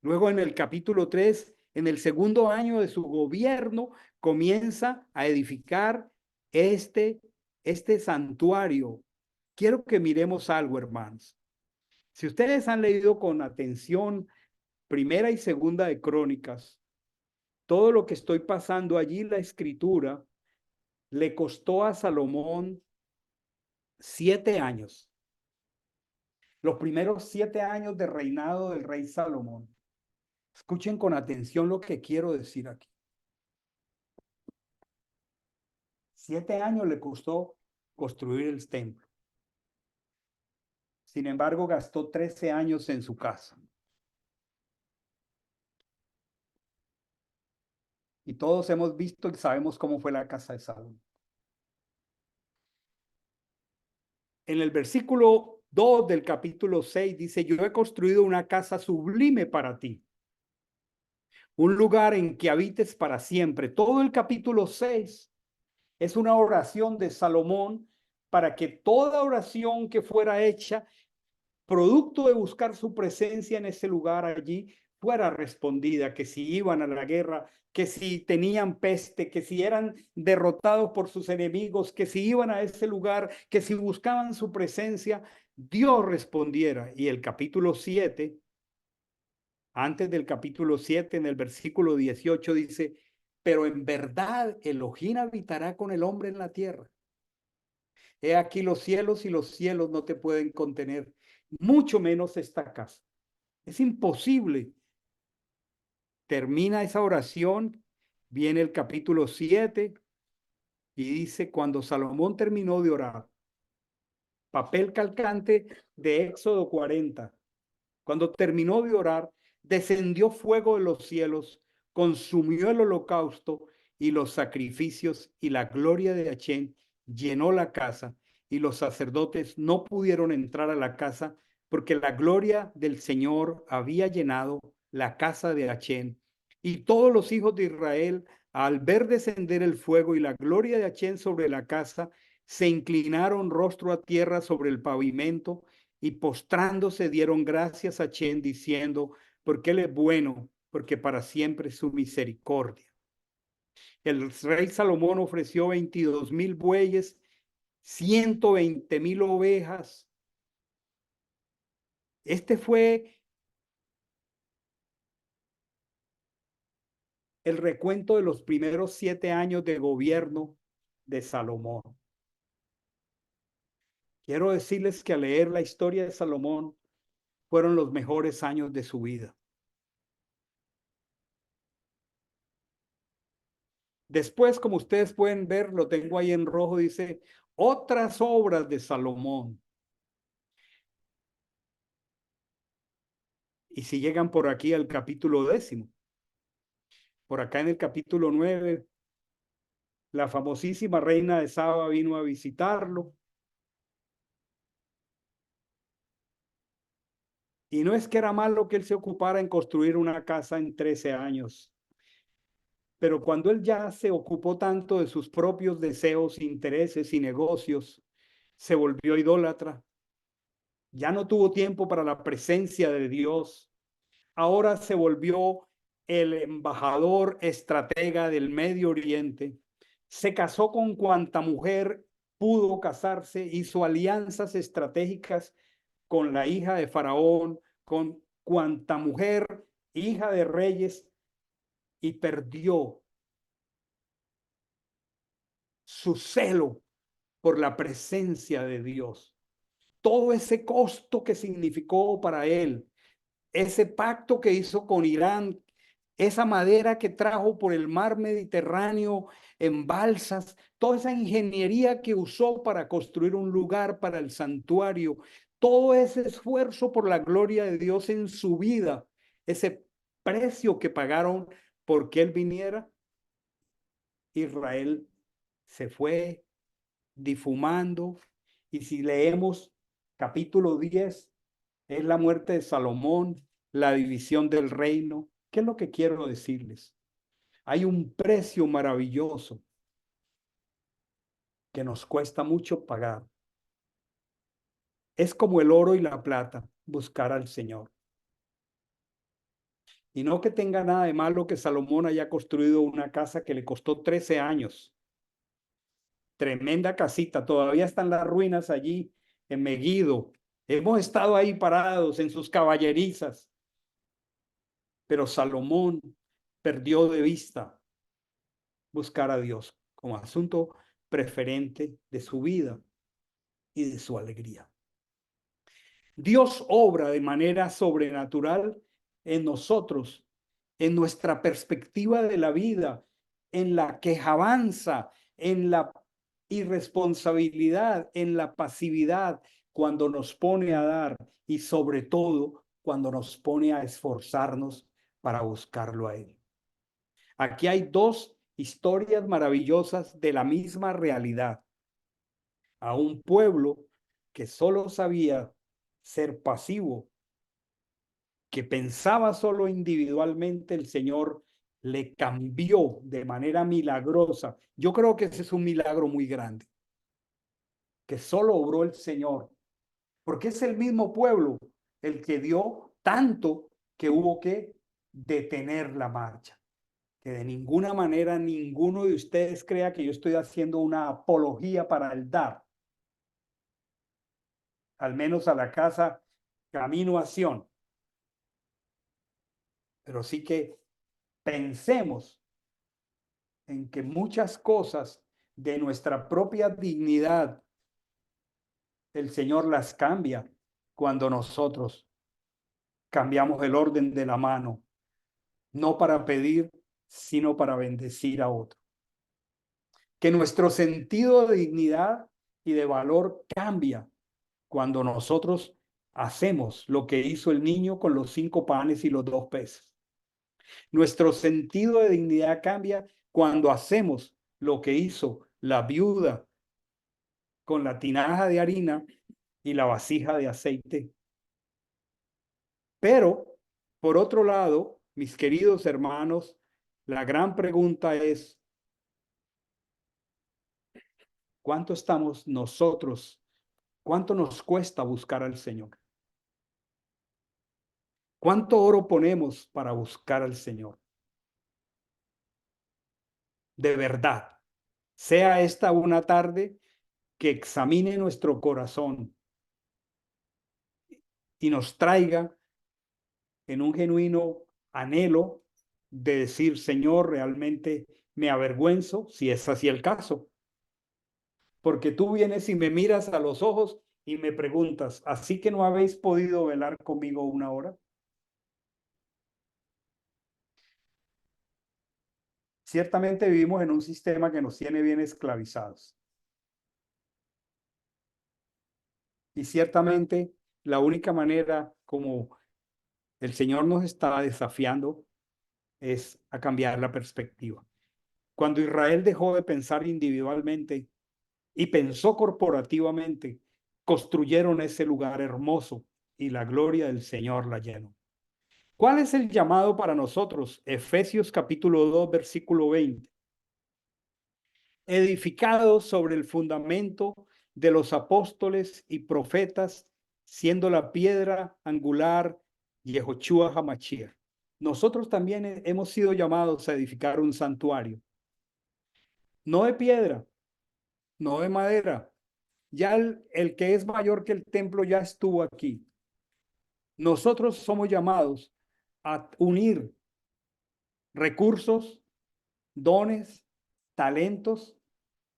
Luego en el capítulo 3, en el segundo año de su gobierno, comienza a edificar este santuario. Quiero que miremos algo, hermanos. Si ustedes han leído con atención Primera y Segunda de Crónicas, todo lo que estoy pasando allí, la escritura, le costó a Salomón 7 años. Los primeros 7 años de reinado del rey Salomón. Escuchen con atención lo que quiero decir aquí. 7 años le costó construir el templo. Sin embargo, gastó 13 años en su casa. Y todos hemos visto y sabemos cómo fue la casa de Salomón. En el versículo 2 del capítulo 6 dice, yo he construido una casa sublime para ti, un lugar en que habites para siempre. Todo el capítulo 6 es una oración de Salomón para que toda oración que fuera hecha, producto de buscar su presencia en ese lugar allí, fuera respondida, que si iban a la guerra, que si tenían peste, que si eran derrotados por sus enemigos, que si iban a ese lugar, que si buscaban su presencia, Dios respondiera. Y el capítulo 7, antes del capítulo 7, en el versículo 18 dice, pero en verdad Elohim habitará con el hombre en la tierra. He aquí los cielos y los cielos no te pueden contener, mucho menos esta casa. Es imposible. Termina esa oración, viene el capítulo 7 y dice, cuando Salomón terminó de orar, papel calcante de Éxodo 40, cuando terminó de orar, descendió fuego de los cielos, consumió el holocausto y los sacrificios, y la gloria de Achén llenó la casa, y los sacerdotes no pudieron entrar a la casa porque la gloria del Señor había llenado la casa de Achén. Y todos los hijos de Israel, al ver descender el fuego y la gloria de Achén sobre la casa, se inclinaron rostro a tierra sobre el pavimento y postrándose dieron gracias a Achén diciendo, porque él es bueno, porque para siempre es su misericordia. El rey Salomón ofreció 22,000 bueyes, 120,000 ovejas. Este fue el recuento de los primeros 7 años de gobierno de Salomón. Quiero decirles que al leer la historia de Salomón fueron los mejores años de su vida. Después, como ustedes pueden ver, lo tengo ahí en rojo, dice, otras obras de Salomón. Y si llegan por aquí al capítulo 10, por acá en el capítulo 9, la famosísima reina de Saba vino a visitarlo. Y no es que era malo que él se ocupara en construir una casa en 13 años. Pero cuando él ya se ocupó tanto de sus propios deseos, intereses y negocios, se volvió idólatra. Ya no tuvo tiempo para la presencia de Dios. Ahora se volvió el embajador estratega del Medio Oriente. Se casó con cuanta mujer pudo casarse, hizo alianzas estratégicas con la hija de Faraón, con cuanta mujer, hija de reyes, y perdió su celo por la presencia de Dios. Todo ese costo que significó para él, ese pacto que hizo con Irán, esa madera que trajo por el mar Mediterráneo en balsas, toda esa ingeniería que usó para construir un lugar para el santuario, todo ese esfuerzo por la gloria de Dios en su vida, ese precio que pagaron porque él viniera, Israel se fue difumando. Y si leemos capítulo 10, es la muerte de Salomón, la división del reino. ¿Qué es lo que quiero decirles? Hay un precio maravilloso que nos cuesta mucho pagar. Es como el oro y la plata, buscar al Señor. Y no que tenga nada de malo que Salomón haya construido una casa que le costó 13 años. Tremenda casita, todavía están las ruinas allí en Megiddo. Hemos estado ahí parados en sus caballerizas, pero Salomón perdió de vista buscar a Dios como asunto preferente de su vida y de su alegría. Dios obra de manera sobrenatural en nosotros, en nuestra perspectiva de la vida, en la quejanza, en la irresponsabilidad, en la pasividad, cuando nos pone a dar y sobre todo cuando nos pone a esforzarnos para buscarlo a Él. Aquí hay dos historias maravillosas de la misma realidad. A un pueblo que solo sabía ser pasivo, que pensaba solo individualmente, el Señor le cambió de manera milagrosa. Yo creo que ese es un milagro muy grande, que solo obró el Señor, porque es el mismo pueblo el que dio tanto que hubo que detener la marcha. Que de ninguna manera ninguno de ustedes crea que yo estoy haciendo una apología para el dar, al menos a la casa Camino a Sion. Pero sí que pensemos en que muchas cosas de nuestra propia dignidad, el Señor las cambia cuando nosotros cambiamos el orden de la mano, no para pedir, sino para bendecir a otro. Que nuestro sentido de dignidad y de valor cambia cuando nosotros hacemos lo que hizo el niño con los 5 panes y los 2 peces. Nuestro sentido de dignidad cambia cuando hacemos lo que hizo la viuda con la tinaja de harina y la vasija de aceite. Pero, por otro lado, mis queridos hermanos, la gran pregunta es, ¿cuánto estamos nosotros? ¿Cuánto nos cuesta buscar al Señor? ¿Cuánto oro ponemos para buscar al Señor? De verdad, sea esta una tarde que examine nuestro corazón y nos traiga en un genuino anhelo de decir, Señor, realmente me avergüenzo, si es así el caso, porque tú vienes y me miras a los ojos y me preguntas, ¿así que no habéis podido velar conmigo una hora? Ciertamente vivimos en un sistema que nos tiene bien esclavizados. Y ciertamente la única manera como el Señor nos está desafiando es a cambiar la perspectiva. Cuando Israel dejó de pensar individualmente y pensó corporativamente, construyeron ese lugar hermoso y la gloria del Señor la llenó. ¿Cuál es el llamado para nosotros? Efesios capítulo 2, versículo 20. Edificados sobre el fundamento de los apóstoles y profetas, siendo la piedra angular Yehoshua HaMashiach. Nosotros también hemos sido llamados a edificar un santuario, no de piedra, no de madera. Ya el que es mayor que el templo ya estuvo aquí. Nosotros somos llamados a unir recursos, dones, talentos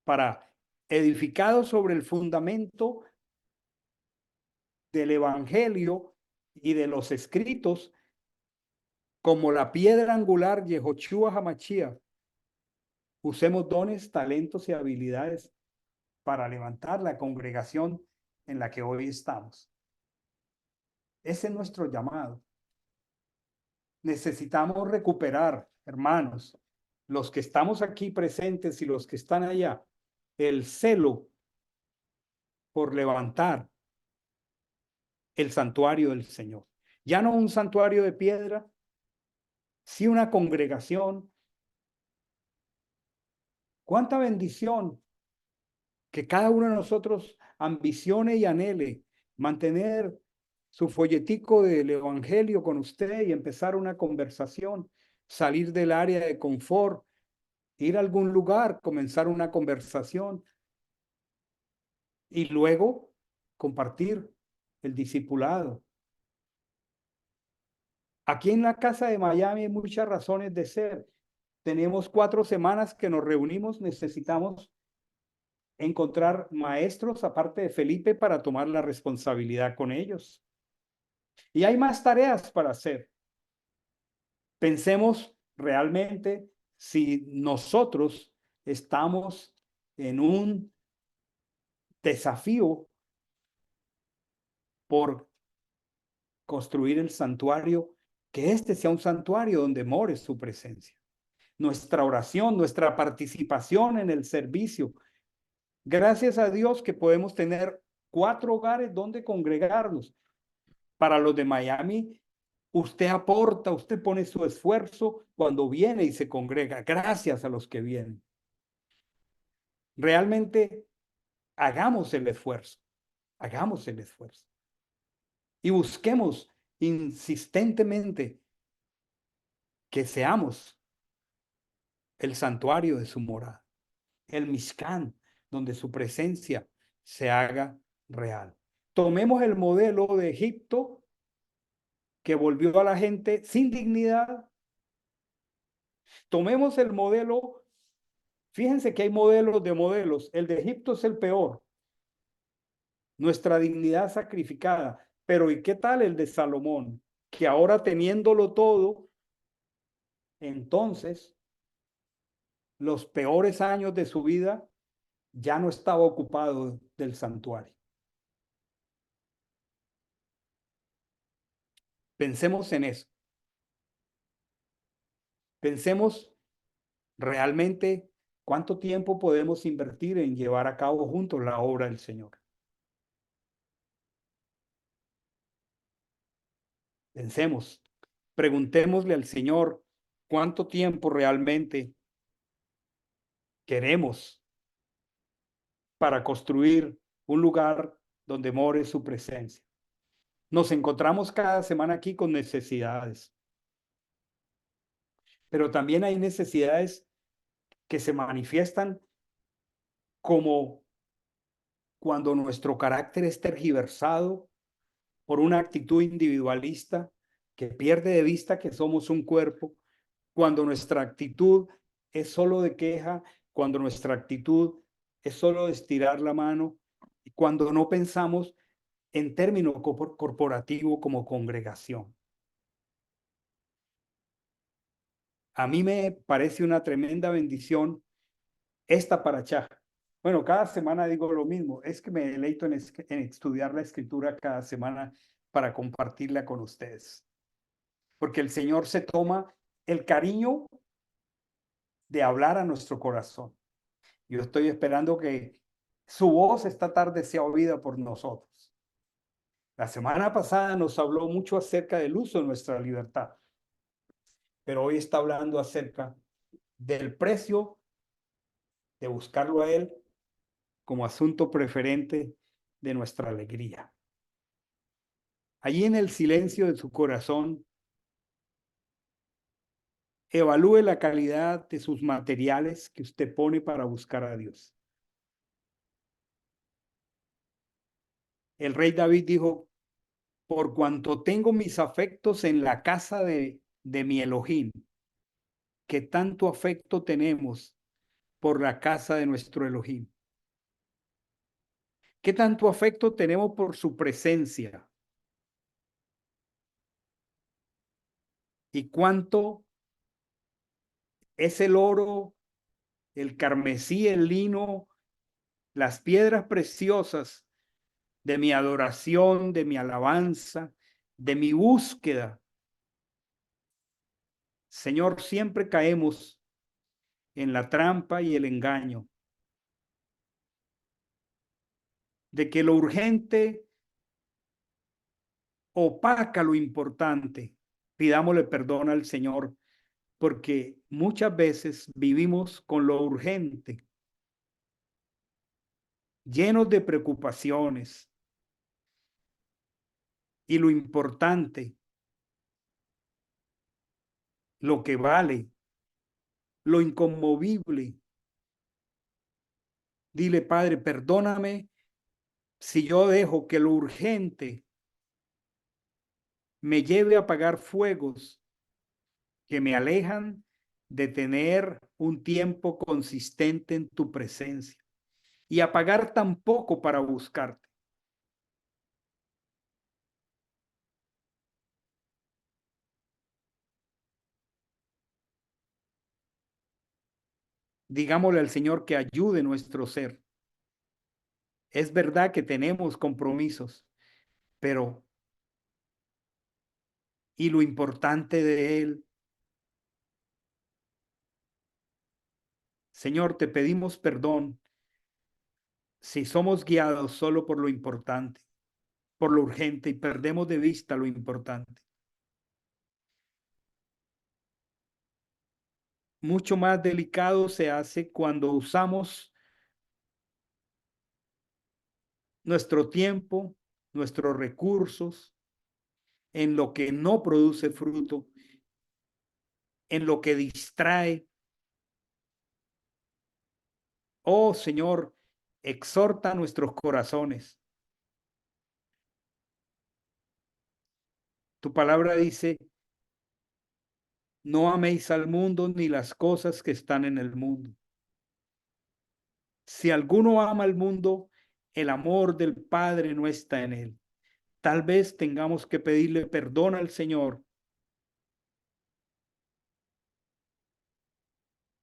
para edificados sobre el fundamento del evangelio y de los escritos, como la piedra angular Yehoshua HaMashiach, usemos dones, talentos y habilidades para levantar la congregación en la que hoy estamos. Ese es nuestro llamado. Necesitamos recuperar, hermanos, los que estamos aquí presentes y los que están allá, el celo por levantar el santuario del Señor. Ya no un santuario de piedra, sí una congregación. Cuánta bendición que cada uno de nosotros ambicione y anhele mantener su folletico del evangelio con usted y empezar una conversación, salir del área de confort, ir a algún lugar, comenzar una conversación y luego compartir el discipulado. Aquí en la casa de Miami hay muchas razones de ser. Tenemos 4 semanas que nos reunimos, necesitamos encontrar maestros aparte de Felipe para tomar la responsabilidad con ellos. Y hay más tareas para hacer. Pensemos realmente si nosotros estamos en un desafío por construir el santuario, que este sea un santuario donde more su presencia. Nuestra oración, nuestra participación en el servicio. Gracias a Dios que podemos tener 4 hogares donde congregarnos. Para los de Miami, usted aporta, usted pone su esfuerzo cuando viene y se congrega. Gracias a los que vienen. Realmente hagamos el esfuerzo, hagamos el esfuerzo. Y busquemos insistentemente que seamos el santuario de su morada, el Mishkan, donde su presencia se haga real. Tomemos el modelo de Egipto que volvió a la gente sin dignidad. Tomemos el modelo, fíjense que hay modelos de modelos, el de Egipto es el peor, nuestra dignidad sacrificada, pero ¿y qué tal el de Salomón? Que ahora teniéndolo todo, entonces los peores años de su vida ya no estaba ocupado del santuario. Pensemos en eso. Pensemos realmente cuánto tiempo podemos invertir en llevar a cabo juntos la obra del Señor. Pensemos, preguntémosle al Señor cuánto tiempo realmente queremos para construir un lugar donde more su presencia. Nos encontramos cada semana aquí con necesidades, pero también hay necesidades que se manifiestan como cuando nuestro carácter es tergiversado por una actitud individualista que pierde de vista que somos un cuerpo, cuando nuestra actitud es solo de queja, cuando nuestra actitud es solo de estirar la mano, y cuando no pensamos en términos corporativo como congregación. A mí me parece una tremenda bendición esta paracha. Bueno, cada semana digo lo mismo, es que me deleito en estudiar la escritura cada semana para compartirla con ustedes, porque el Señor se toma el cariño de hablar a nuestro corazón. Yo estoy esperando que su voz esta tarde sea oída por nosotros. La semana pasada nos habló mucho acerca del uso de nuestra libertad, pero hoy está hablando acerca del precio de buscarlo a Él como asunto preferente de nuestra alegría. Allí en el silencio de su corazón, evalúe la calidad de sus materiales que usted pone para buscar a Dios. El rey David dijo, por cuanto tengo mis afectos en la casa de mi Elohim, qué tanto afecto tenemos por la casa de nuestro Elohim. ¿Qué tanto afecto tenemos por su presencia? ¿Y cuánto es el oro, el carmesí, el lino, las piedras preciosas de mi adoración, de mi alabanza, de mi búsqueda? Señor, siempre caemos en la trampa y el engaño de que lo urgente opaca lo importante. Pidámosle perdón al Señor porque muchas veces vivimos con lo urgente, llenos de preocupaciones, y lo importante, lo que vale, lo inconmovible. Dile, Padre, perdóname si yo dejo que lo urgente me lleve a apagar fuegos que me alejan de tener un tiempo consistente en tu presencia y apagar tan poco para buscarte. Digámosle al Señor que ayude nuestro ser. Es verdad que tenemos compromisos, pero y lo importante de Él, Señor, te pedimos perdón si somos guiados solo por lo importante, por lo urgente y perdemos de vista lo importante. Mucho más delicado se hace cuando usamos nuestro tiempo, nuestros recursos en lo que no produce fruto, en lo que distrae. Oh Señor, exhorta nuestros corazones. Tu palabra dice, no améis al mundo ni las cosas que están en el mundo. Si alguno ama al mundo, el amor del Padre no está en él. Tal vez tengamos que pedirle perdón al Señor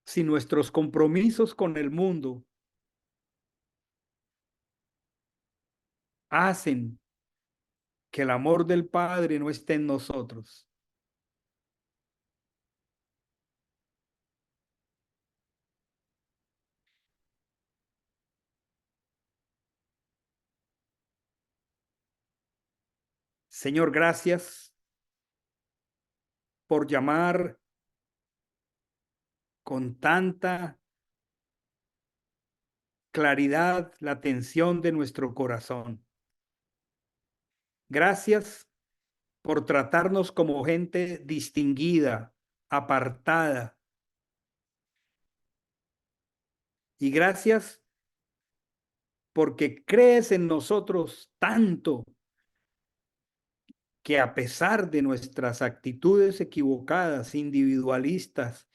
si nuestros compromisos con el mundo hacen que el amor del Padre no esté en nosotros. Señor, gracias por llamar con tanta claridad la atención de nuestro corazón. Gracias por tratarnos como gente distinguida, apartada. Y gracias porque crees en nosotros tanto que a pesar de nuestras actitudes equivocadas, individualistas,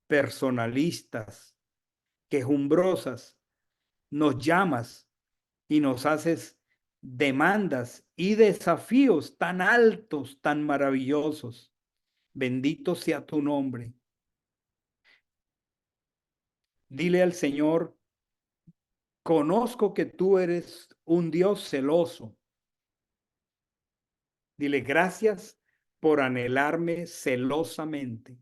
personalistas, quejumbrosas, nos llamas y nos haces demandas y desafíos tan altos, tan maravillosos. Bendito sea tu nombre. Dile al Señor, conozco que tú eres un Dios celoso. Dile gracias por anhelarme celosamente.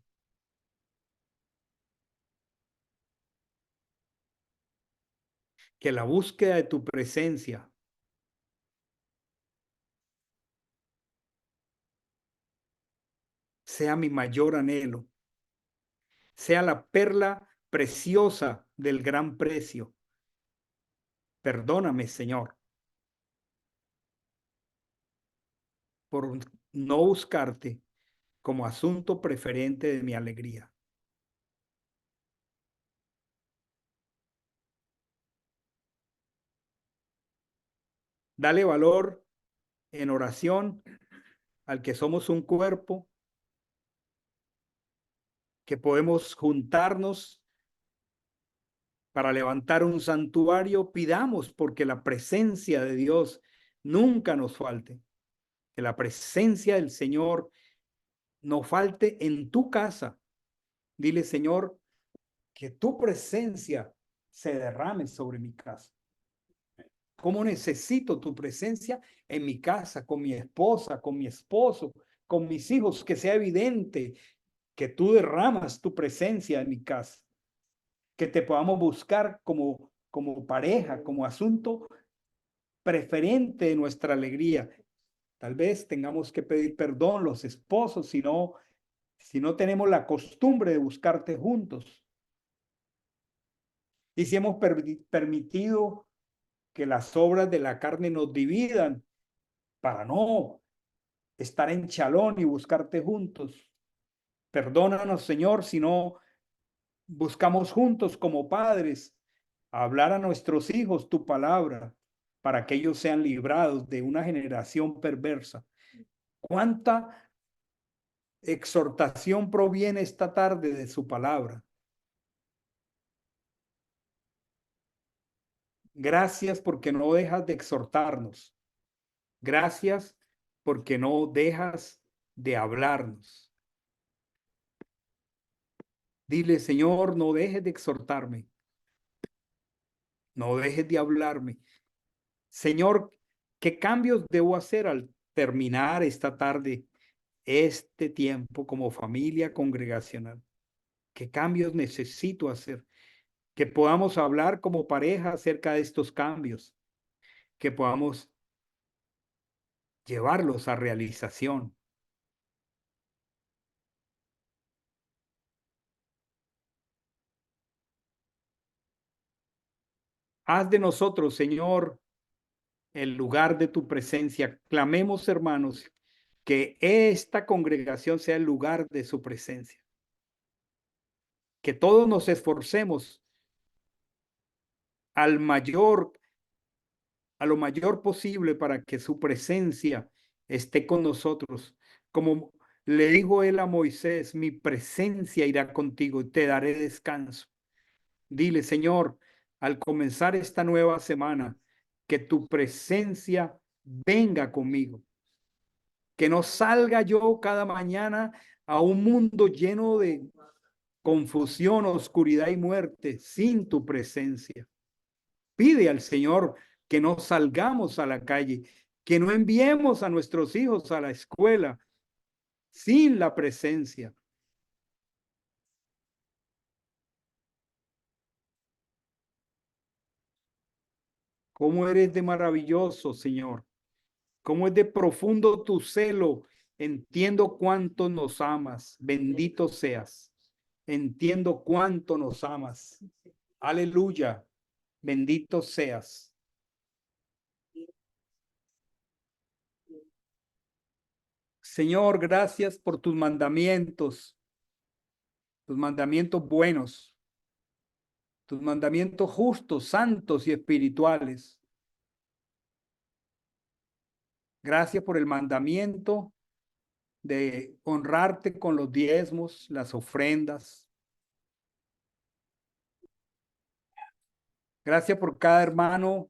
Que la búsqueda de tu presencia sea mi mayor anhelo, sea la perla preciosa del gran precio. Perdóname, Señor, por no buscarte como asunto preferente de mi alegría. Dale valor en oración al que somos un cuerpo, que podemos juntarnos para levantar un santuario, pidamos porque la presencia de Dios nunca nos falte, que la presencia del Señor no falte en tu casa. Dile, Señor, que tu presencia se derrame sobre mi casa. ¿Cómo necesito tu presencia en mi casa, con mi esposa, con mi esposo, con mis hijos? Que sea evidente que tú derramas tu presencia en mi casa, que te podamos buscar como pareja, como asunto preferente de nuestra alegría. Tal vez tengamos que pedir perdón los esposos si no tenemos la costumbre de buscarte juntos. Y si hemos permitido que las obras de la carne nos dividan para no estar en chalón y buscarte juntos. Perdónanos, Señor, si no buscamos juntos como padres hablar a nuestros hijos tu palabra para que ellos sean librados de una generación perversa. ¿Cuánta exhortación proviene esta tarde de su palabra? Gracias porque no dejas de exhortarnos. Gracias porque no dejas de hablarnos. Dile, Señor, no dejes de exhortarme. No dejes de hablarme. Señor, ¿qué cambios debo hacer al terminar esta tarde, este tiempo como familia congregacional? ¿Qué cambios necesito hacer? Que podamos hablar como pareja acerca de estos cambios, que podamos llevarlos a realización. Haz de nosotros, Señor, el lugar de tu presencia. Clamemos, hermanos, que esta congregación sea el lugar de su presencia. Que todos nos esforcemos al mayor, a lo mayor posible para que su presencia esté con nosotros. Como le dijo él a Moisés, mi presencia irá contigo y te daré descanso. Dile, Señor, al comenzar esta nueva semana, que tu presencia venga conmigo, que no salga yo cada mañana a un mundo lleno de confusión, oscuridad y muerte sin tu presencia. Pide al Señor que no salgamos a la calle, que no enviemos a nuestros hijos a la escuela sin la presencia. ¿Cómo eres de maravilloso, Señor? ¿Cómo es de profundo tu celo? Entiendo cuánto nos amas. Bendito seas. Entiendo cuánto nos amas. Aleluya. Bendito seas. Señor, gracias por tus mandamientos buenos, tus mandamientos justos, santos y espirituales. Gracias por el mandamiento de honrarte con los diezmos, las ofrendas. Gracias por cada hermano